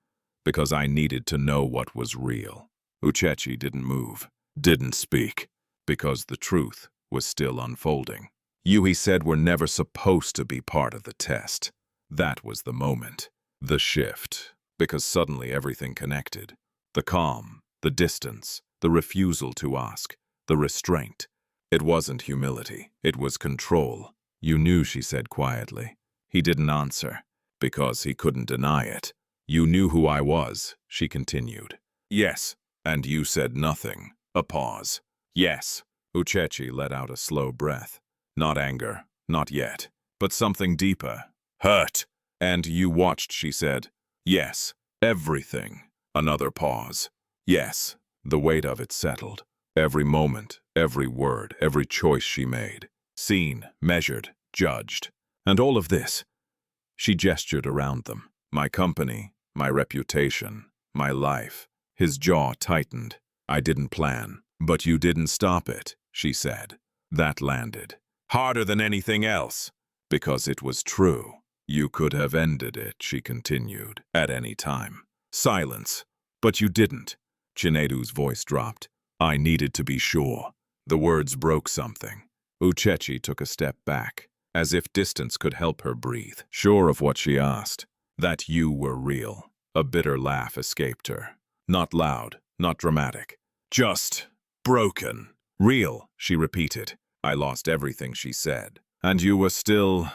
[SPEAKER 1] "because I needed to know what was real." Uchechi didn't move, didn't speak, because the truth was still unfolding. "You," he said, "were never supposed to be part of the test." That was the moment. The shift, because suddenly everything connected. The calm, the distance, the refusal to ask, the restraint. It wasn't humility, it was control. "You knew," she said quietly. He didn't answer, because he couldn't deny it. "You knew who I was," she continued. "Yes, and you said nothing." A pause. "Yes." Uchechi let out a slow breath. Not anger, not yet, but something deeper. "Hurt." "And you watched," she said. "Yes, everything." Another pause. "Yes." The weight of it settled. Every moment, every word, every choice she made. Seen, measured, judged. And all of this. She gestured around them. My company, my reputation, my life. His jaw tightened. I didn't plan. But you didn't stop it, she said. That landed. Harder than anything else. Because it was true. You could have ended it, she continued, at any time. Silence. But you didn't. Chinedu's voice dropped. I needed to be sure. The words broke something. Uchechi took a step back, as if distance could help her breathe. Sure of what she asked. That you were real. A bitter laugh escaped her. Not loud, not dramatic. Just broken. Real, she repeated. I lost everything, she said. And you were still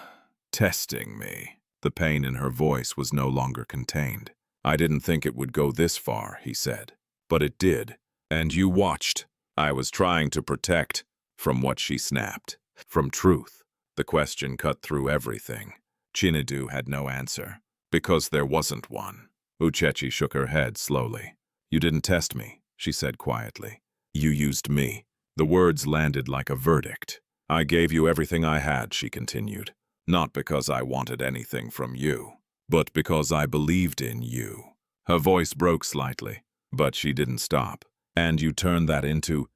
[SPEAKER 1] testing me. The pain in her voice was no longer contained. I didn't think it would go this far, he said. But it did. And you watched. I was trying to protect. From what she snapped. From truth. The question cut through everything. Chinedu had no answer. Because there wasn't one. Uchechi shook her head slowly. You didn't test me, she said quietly. You used me. The words landed like a verdict. I gave you everything I had, she continued. Not because I wanted anything from you, but because I believed in you. Her voice broke slightly, but she didn't stop. And you turned that into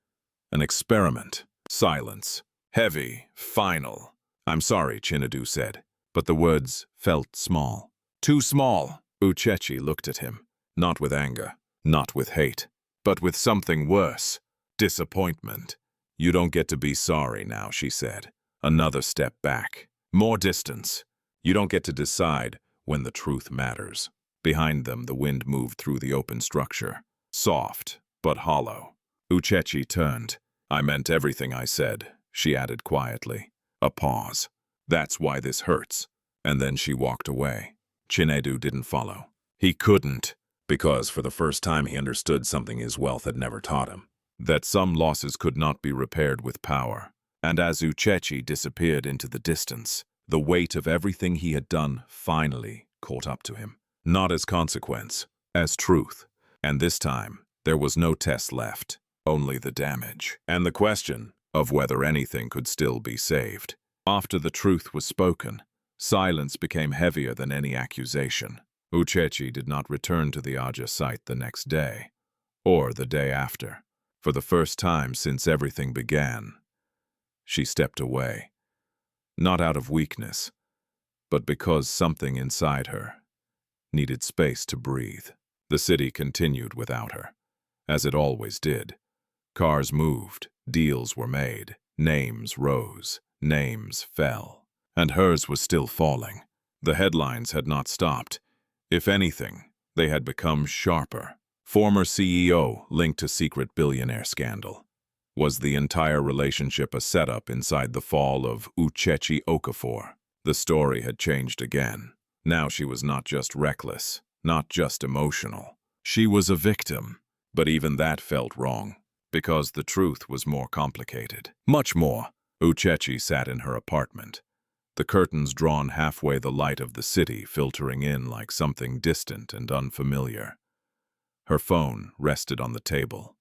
[SPEAKER 1] an experiment. Silence. Heavy. Final. I'm sorry, Chinedu said, but the words felt small. Too small. Uchechi looked at him, not with anger, not with hate, but with something worse. Disappointment. You don't get to be sorry now, she said. Another step back. More distance. You don't get to decide when the truth matters. Behind them, the wind moved through the open structure. Soft, but hollow. Uchechi turned. I meant everything I said, she added quietly. A pause. That's why this hurts. And then she walked away. Chinedu didn't follow. He couldn't, because for the first time he understood something his wealth had never taught him. That some losses could not be repaired with power. And as Uchechi disappeared into the distance, the weight of everything he had done finally caught up to him. Not as consequence, as truth. And this time, there was no test left, only the damage. And the question of whether anything could still be saved. After the truth was spoken, silence became heavier than any accusation. Uchechi did not return to the Aja site the next day, or the day after. For the first time since everything began, she stepped away. Not out of weakness, but because something inside her needed space to breathe. The city continued without her, as it always did. Cars moved, deals were made, names rose, names fell, and hers was still falling. The headlines had not stopped. If anything, they had become sharper. Former CEO linked to secret billionaire scandal. Was the entire relationship a setup inside the fall of Uchechi Okafor? The story had changed again. Now she was not just reckless, not just emotional. She was a victim, but even that felt wrong, because the truth was more complicated. Much more. Uchechi sat in her apartment. The curtains drawn halfway, the light of the city filtering in like something distant and unfamiliar. Her phone rested on the table.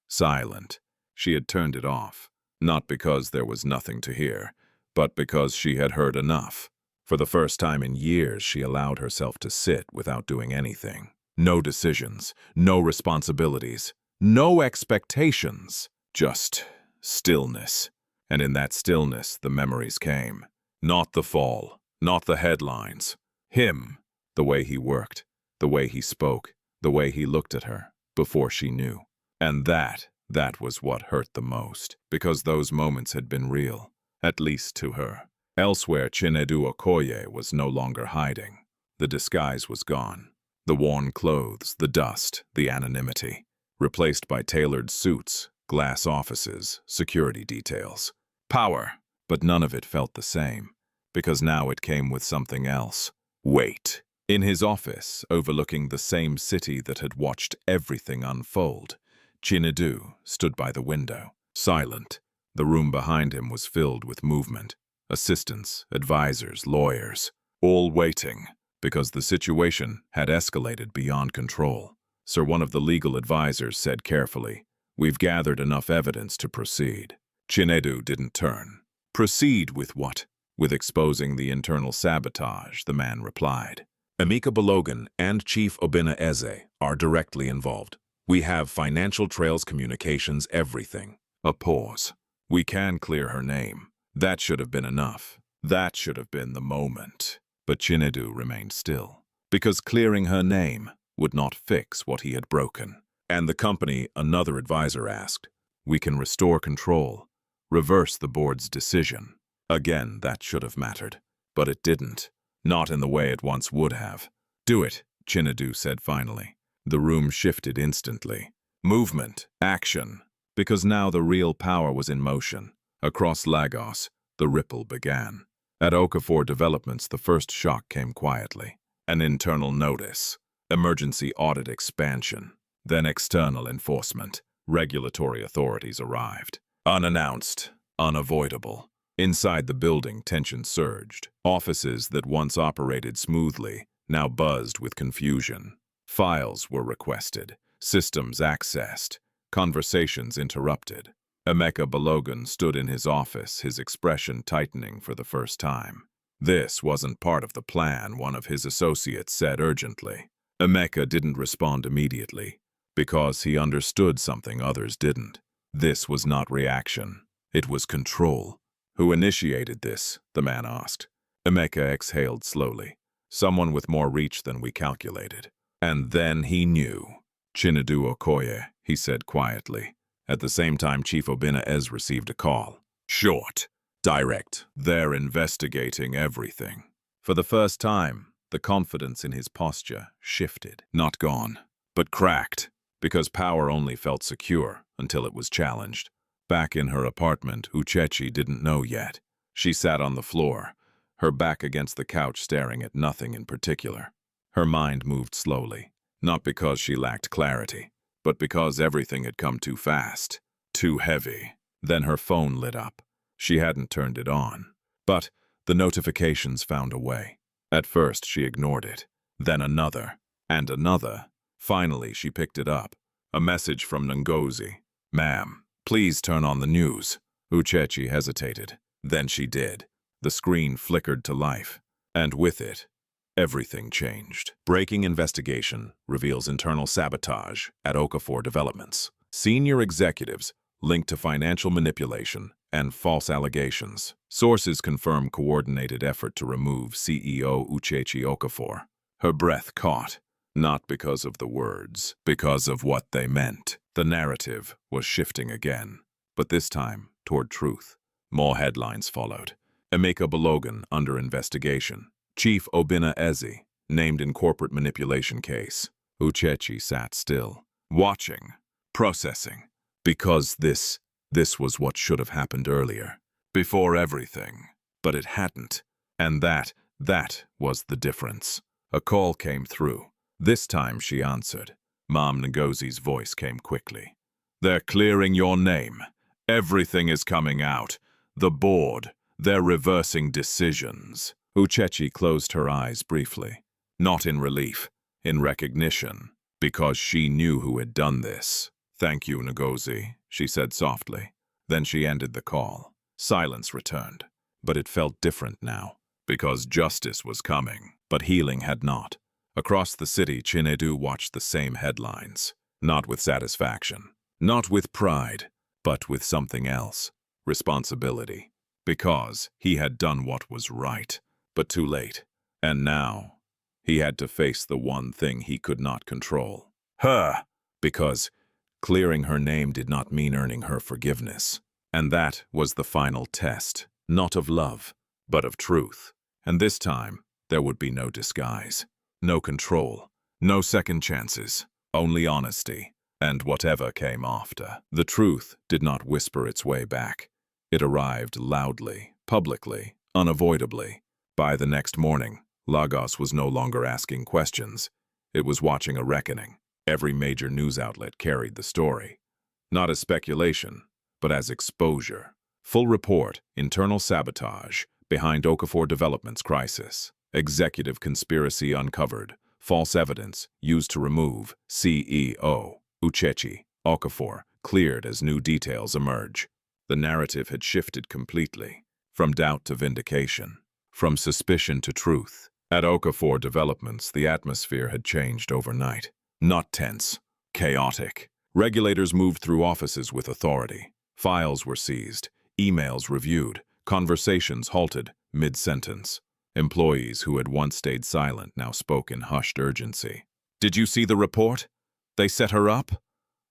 [SPEAKER 1] Silent. She had turned it off, not because there was nothing to hear, but because she had heard enough. For the first time in years, she allowed herself to sit without doing anything. No decisions, no responsibilities, no expectations, just stillness. And in that stillness, the memories came. Not the fall, not the headlines. Him, the way he worked, the way he spoke, the way he looked at her before she knew. And that was what hurt the most, because those moments had been real, at least to her. Elsewhere, Chinedu Okoye was no longer hiding. The disguise was gone. The worn clothes, the dust, the anonymity, replaced by tailored suits, glass offices, security details. Power, but none of it felt the same, because now it came with something else. Weight. In his office, overlooking the same city that had watched everything unfold, Chinedu stood by the window, silent. The room behind him was filled with movement. Assistants, advisors, lawyers, all waiting, because the situation had escalated beyond control. Sir, one of the legal advisors said carefully, "We've gathered enough evidence to proceed." Chinedu didn't turn. Proceed with what? With exposing the internal sabotage, the man replied. Emeka Balogun and Chief Obinna Eze are directly involved. We have financial trails, communications, everything. A pause. We can clear her name. That should have been enough. That should have been the moment. But Chinedu remained still, because clearing her name would not fix what he had broken. And the company, another advisor asked, we can restore control, reverse the board's decision. Again, that should have mattered. But it didn't. Not in the way it once would have. Do it, Chinedu said finally. The room shifted instantly. Movement, action. Because now the real power was in motion. Across Lagos, the ripple began. At Okafor Developments, the first shock came quietly. An internal notice. Emergency audit expansion. Then external enforcement. Regulatory authorities arrived. Unannounced. Unavoidable. Inside the building, tension surged. Offices that once operated smoothly now buzzed with confusion. Files were requested, systems accessed, conversations interrupted. Emeka Balogun stood in his office, his expression tightening for the first time. This wasn't part of the plan, one of his associates said urgently. Emeka didn't respond immediately, because he understood something others didn't. This was not reaction. It was control. Who initiated this? The man asked. Emeka exhaled slowly. Someone with more reach than we calculated. And then he knew. Chinedu Okoye, he said quietly. At the same time, Chief Obinna Eze received a call. Short. Direct. They're investigating everything. For the first time, the confidence in his posture shifted. Not gone, but cracked. Because power only felt secure until it was challenged. Back in her apartment, Uchechi didn't know yet. She sat on the floor, her back against the couch staring at nothing in particular. Her mind moved slowly, not because she lacked clarity, but because everything had come too fast, too heavy. Then her phone lit up. She hadn't turned it on, but the notifications found a way. At first she ignored it, then another, and another. Finally she picked it up. A message from Ngozi. Ma'am, please turn on the news. Uchechi hesitated. Then she did. The screen flickered to life, and with it, everything changed. Breaking investigation reveals internal sabotage at Okafor Developments. Senior executives linked to financial manipulation and false allegations. Sources confirm coordinated effort to remove CEO Uchechi Okafor. Her breath caught, not because of the words, because of what they meant. The narrative was shifting again, but this time toward truth. More headlines followed. Emeka Balogun under investigation. Chief Obinna Eze named in corporate manipulation case. Uchechi sat still, watching, processing, because this was what should have happened earlier, before everything. But it hadn't, and that was the difference. A call came through. This time she answered. Mom Ngozi's voice came quickly. They're clearing your name. Everything is coming out. The board, they're reversing decisions. Uchechi closed her eyes briefly, not in relief, in recognition, because she knew who had done this. Thank you, Ngozi, she said softly. Then she ended the call. Silence returned, but it felt different now, because justice was coming, but healing had not. Across the city, Chinedu watched the same headlines, not with satisfaction, not with pride, but with something else, responsibility, because he had done what was right, but too late, and now he had to face the one thing he could not control. Her! Because clearing her name did not mean earning her forgiveness, and that was the final test, not of love, but of truth. And this time, there would be no disguise. No control, no second chances, only honesty, and whatever came after. The truth did not whisper its way back. It arrived loudly, publicly, unavoidably. By the next morning, Lagos was no longer asking questions. It was watching a reckoning. Every major news outlet carried the story. Not as speculation, but as exposure. Full report, internal sabotage, behind Okafor Development's crisis. Executive conspiracy uncovered. False evidence used to remove CEO Uchechi Okafor cleared as new details emerge. The narrative had shifted completely. from doubt to vindication, from suspicion to truth. At Okafor Developments, the atmosphere had changed overnight. Not tense, chaotic. Regulators moved through offices with authority. Files were seized, emails reviewed, conversations halted mid-sentence. Employees who had once stayed silent now spoke in hushed urgency. "Did you see the report? They set her up?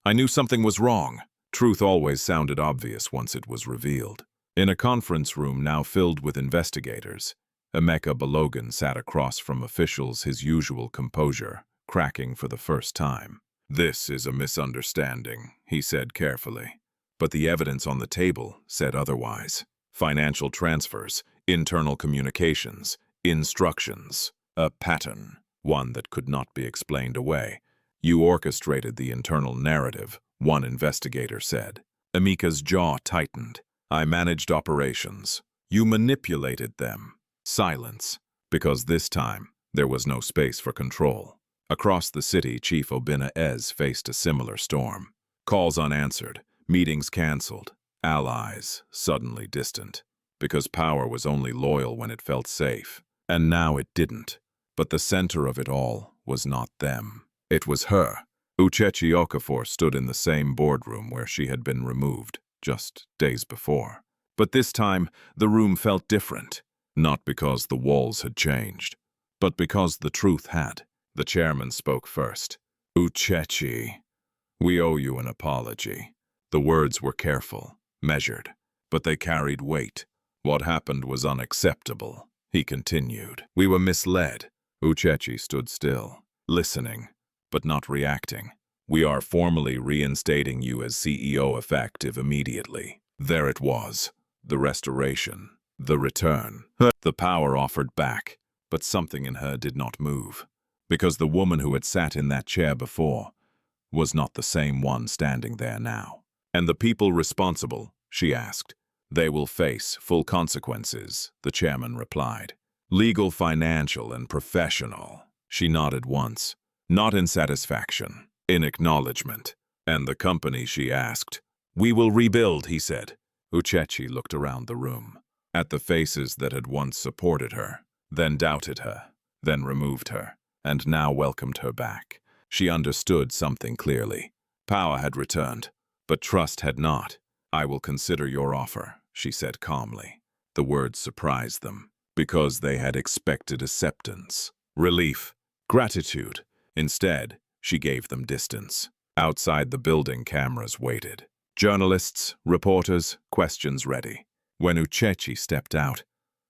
[SPEAKER 1] I knew something was wrong." Truth always sounded obvious once it was revealed. In a conference room now filled with investigators, Emeka Balogun sat across from officials, his usual composure cracking for the first time. "This is a misunderstanding," he said carefully. But the evidence on the table said otherwise. Financial transfers, internal communications, instructions, a pattern, one that could not be explained away. "You orchestrated the internal narrative," one investigator said. Emeka's jaw tightened. "I managed operations. You manipulated them." Silence, because this time there was no space for control. Across the city, Chief Obinna Ez faced a similar storm. Calls unanswered, meetings cancelled, allies suddenly distant. Because power was only loyal when it felt safe. And now it didn't. But the center of it all was not them. It was her. Uchechi Okafor stood in the same boardroom where she had been removed just days before. But this time, the room felt different. Not because the walls had changed, but because the truth had. The chairman spoke first. "Uchechi, we owe you an apology." The words were careful, measured, but they carried weight. "What happened was unacceptable," he continued. "We were misled." Uchechi stood still, listening, but not reacting. "We are formally reinstating you as CEO effective immediately." There it was, the restoration, the return. The power offered back, but something in her did not move. Because the woman who had sat in that chair before was not the same one standing there now. "And the people responsible?" she asked. "They will face full consequences," the chairman replied. "Legal, financial, and professional." She nodded once, not in satisfaction, in acknowledgement. "And the company?" she asked. "We will rebuild," he said. Uchechi looked around the room, at the faces that had once supported her, then doubted her, then removed her, and now welcomed her back. She understood something clearly. Power had returned, but trust had not. "I will consider your offer," she said calmly. The words surprised them, because they had expected acceptance, relief, gratitude. Instead, she gave them distance. Outside the building, cameras waited. Journalists, reporters, questions ready. When Uchechi stepped out,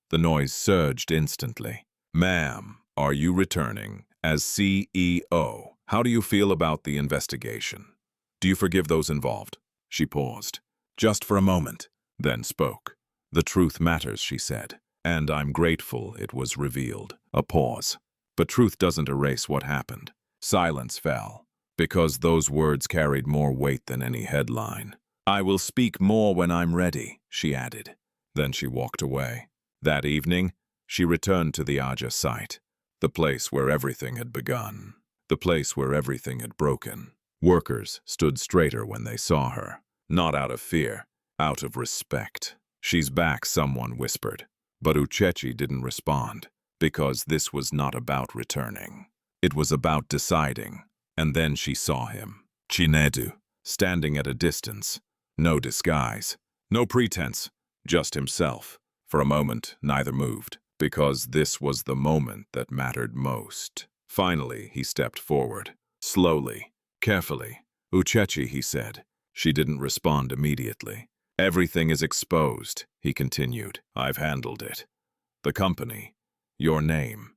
[SPEAKER 1] the noise surged instantly. "Ma'am, are you returning as CEO? How do you feel about the investigation? Do you forgive those involved?" She paused, just for a moment, then spoke. "The truth matters," she said, "and I'm grateful it was revealed." A pause. But truth doesn't erase what happened. Silence fell, because those words carried more weight than any headline. "I will speak more when I'm ready," she added. Then she walked away. That evening, she returned to the Aja site, the place where everything had begun, the place where everything had broken. Workers stood straighter when they saw her, not out of fear, out of respect. "She's back," someone whispered. But Uchechi didn't respond, because this was not about returning. It was about deciding. And then she saw him, Chinedu, standing at a distance. No disguise, no pretense, just himself. For a moment, neither moved, because this was the moment that mattered most. Finally, he stepped forward, slowly, carefully. "Uchechi," he said. She didn't respond immediately. "Everything is exposed," he continued. "I've handled it. The company, your name,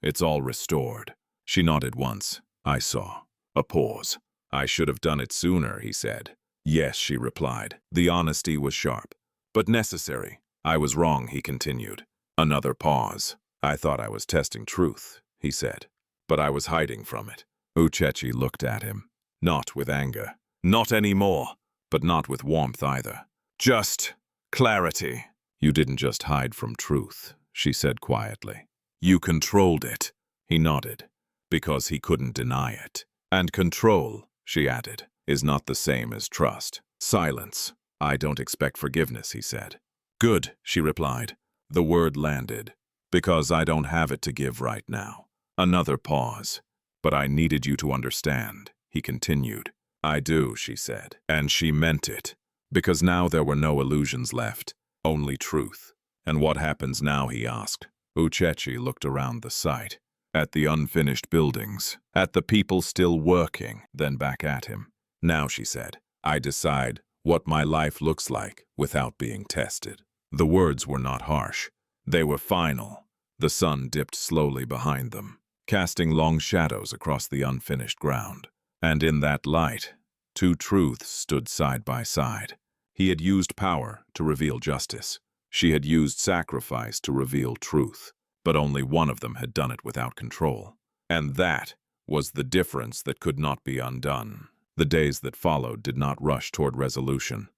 [SPEAKER 1] it's all restored." She nodded once. "I saw." A pause. "I should have done it sooner," he said. "Yes," she replied. The honesty was sharp, but necessary. "I was wrong," he continued. Another pause. "I thought I was testing truth," he said, "but I was hiding from it." Uchechi looked at him, not with anger, not anymore, but not with warmth either. "Just clarity." "You didn't just hide from truth," she said quietly. "You controlled it." He nodded, because he couldn't deny it. "And control," she added, "is not the same as trust." Silence. "I don't expect forgiveness," he said. Good, she replied. The word landed. Because I don't have it to give right now. Another pause. But I needed you to understand, he continued. I do, she said. And she meant it. Because now there were no illusions left, only truth. And what happens now, he asked. Uchechi looked around the site, at the unfinished buildings, at the people still working, then back at him. Now, she said, I decide what my life looks like without being tested. The words were not harsh. They were final. The sun dipped slowly behind them, casting long shadows across the unfinished ground. And in that light, two truths stood side by side. He had used power to reveal justice. She had used sacrifice to reveal truth. But only one of them had done it without control. And that was the difference that could not be undone. The days that followed did not rush toward resolution.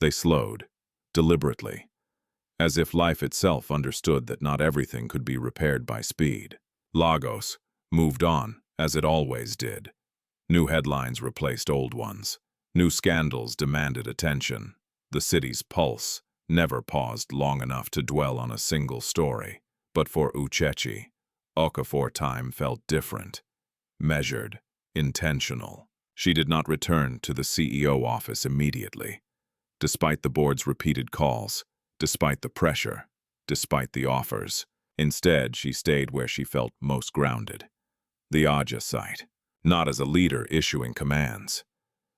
[SPEAKER 1] They slowed, deliberately, as if life itself understood that not everything could be repaired by speed. Lagos moved on, as it always did. New headlines replaced old ones. New scandals demanded attention. The city's pulse never paused long enough to dwell on a single story. But for Uchechi, Okafor time felt different, measured, intentional. She did not return to the CEO office immediately. Despite the board's repeated calls, despite the pressure, despite the offers, instead she stayed where she felt most grounded. The Aja site, not as a leader issuing commands,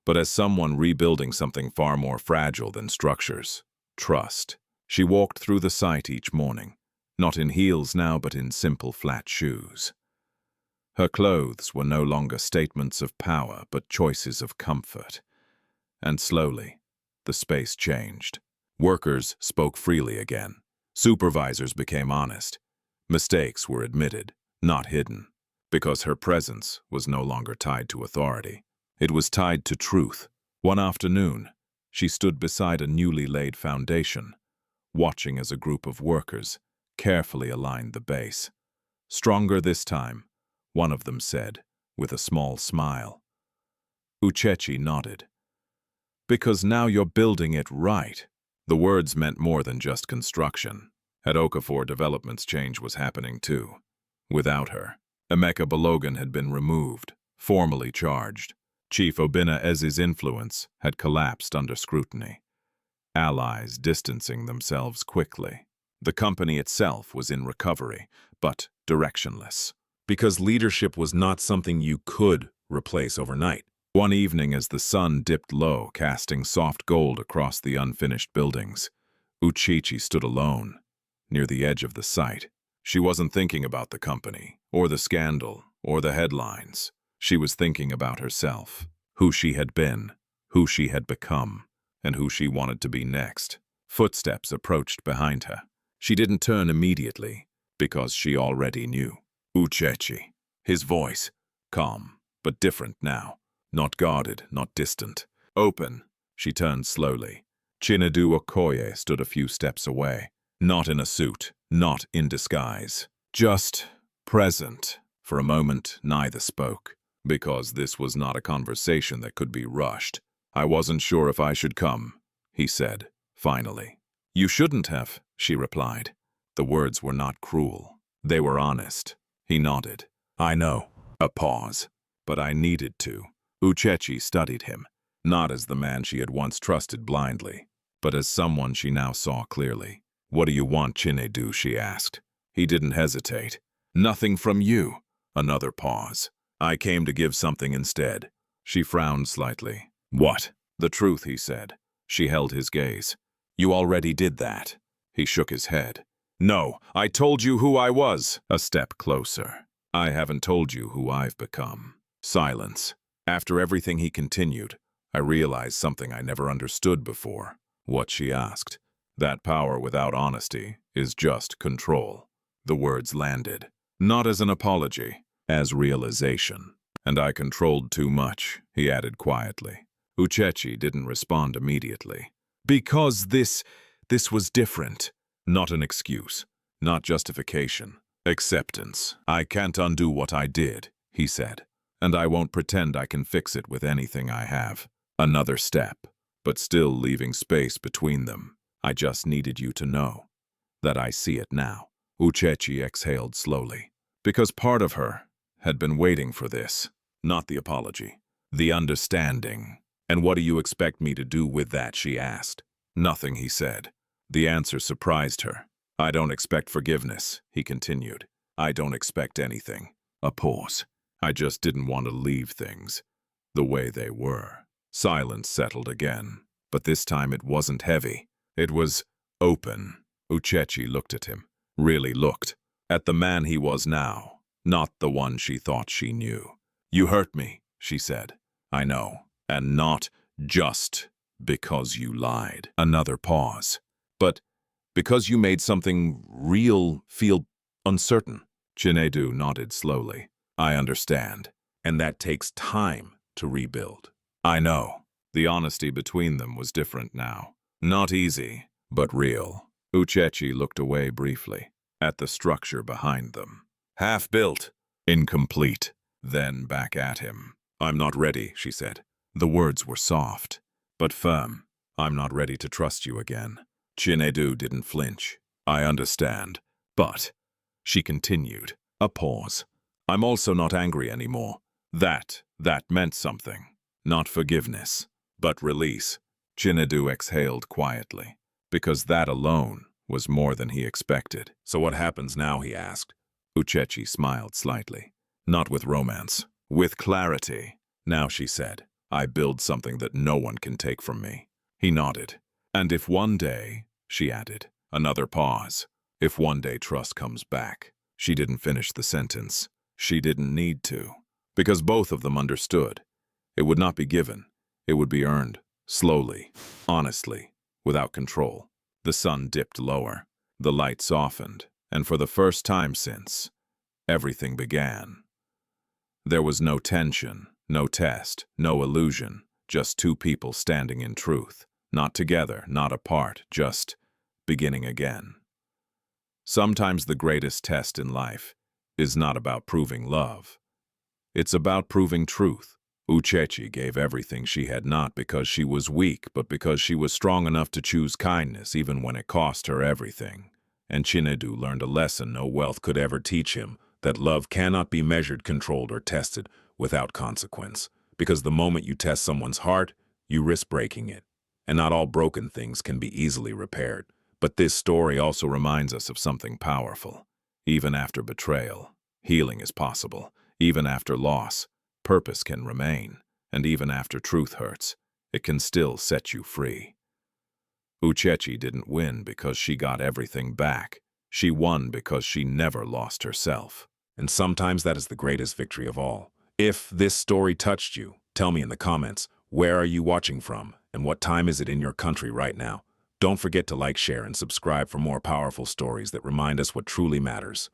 [SPEAKER 1] but as someone rebuilding something far more fragile than structures, trust. She walked through the site each morning, not in heels now, but in simple flat shoes. Her clothes were no longer statements of power, but choices of comfort. And slowly, the space changed. Workers spoke freely again. Supervisors became honest. Mistakes were admitted, not hidden, because her presence was no longer tied to authority. It was tied to truth. One afternoon, she stood beside a newly laid foundation, watching as a group of workers carefully aligned the base. Stronger this time, one of them said, with a small smile. Uchechi nodded. Because now you're building it right. The words meant more than just construction. At Okafor, development's change was happening too. Without her, Emeka Balogun had been removed, formally charged. Chief Obinna-Eze's influence had collapsed under scrutiny. Allies distancing themselves quickly. The company itself was in recovery, but directionless. Because leadership was not something you could replace overnight. One evening as the sun dipped low, casting soft gold across the unfinished buildings, Uchechi stood alone, near the edge of the site. She wasn't thinking about the company, or the scandal, or the headlines. She was thinking about herself, who she had been, who she had become, and who she wanted to be next. Footsteps approached behind her. She didn't turn immediately, because she already knew. Uchechi. His voice, calm, but different now. Not guarded, not distant. Open. She turned slowly. Chinedu Okoye stood a few steps away. Not in a suit, not in disguise. Just present. For a moment, neither spoke, because this was not a conversation that could be rushed. I wasn't sure if I should come, he said, finally. You shouldn't have, she replied. The words were not cruel. They were honest. He nodded. I know. A pause. But I needed to. Uchechi studied him, not as the man she had once trusted blindly, but as someone she now saw clearly. What do you want, Chinedu? She asked. He didn't hesitate. Nothing from you. Another pause. I came to give something instead. She frowned slightly. What? The truth, he said. She held his gaze. You already did that. He shook his head. No, I told you who I was. A step closer. I haven't told you who I've become. Silence. After everything he continued, I realized something I never understood before. What she asked. That power without honesty is just control. The words landed. Not as an apology, as realization. And I controlled too much, he added quietly. Uchechi didn't respond immediately. Because this was different. Not an excuse, not justification. Acceptance. I can't undo what I did, he said. And I won't pretend I can fix it with anything I have. Another step, but still leaving space between them. I just needed you to know that I see it now. Uchechi exhaled slowly, because part of her had been waiting for this, not the apology, the understanding. And what do you expect me to do with that, she asked. Nothing, he said. The answer surprised her. I don't expect forgiveness, he continued. I don't expect anything. A pause. I just didn't want to leave things the way they were. Silence settled again, but this time it wasn't heavy. It was open. Uchechi looked at him, really looked, at the man he was now, not the one she thought she knew. You hurt me, she said. I know, and not just because you lied. Another pause. But because you made something real feel uncertain. Chinedu nodded slowly. I understand, and that takes time to rebuild. I know. The honesty between them was different now. Not easy, but real. Uchechi looked away briefly, at the structure behind them. Half-built, incomplete, then back at him. I'm not ready, she said. The words were soft, but firm. I'm not ready to trust you again. Chinedu didn't flinch. I understand, but, she continued, a pause. I'm also not angry anymore. That meant something. Not forgiveness, but release. Chinedu exhaled quietly, because that alone was more than he expected. So what happens now, he asked. Uchechi smiled slightly. Not with romance, with clarity. Now, she said, I build something that no one can take from me. He nodded. And if one day, she added, another pause, if one day trust comes back. She didn't finish the sentence. She didn't need to, because both of them understood. It would not be given. It would be earned, slowly, honestly, without control. The sun dipped lower. The light softened, and for the first time since, everything began. There was no tension, no test, no illusion, just two people standing in truth, not together, not apart, just beginning again. Sometimes the greatest test in life is not about proving love. It's about proving truth. Uchechi gave everything she had not because she was weak, but because she was strong enough to choose kindness even when it cost her everything. And Chinedu learned a lesson no wealth could ever teach him, that love cannot be measured, controlled, or tested without consequence. Because the moment you test someone's heart, you risk breaking it. And not all broken things can be easily repaired. But this story also reminds us of something powerful. Even after betrayal, healing is possible. Even after loss, purpose can remain. And even after truth hurts, it can still set you free. Uchechi didn't win because she got everything back. She won because she never lost herself. And sometimes that is the greatest victory of all. If this story touched you, tell me in the comments, where are you watching from, and what time is it in your country right now? Don't forget to like, share, and subscribe for more powerful stories that remind us what truly matters.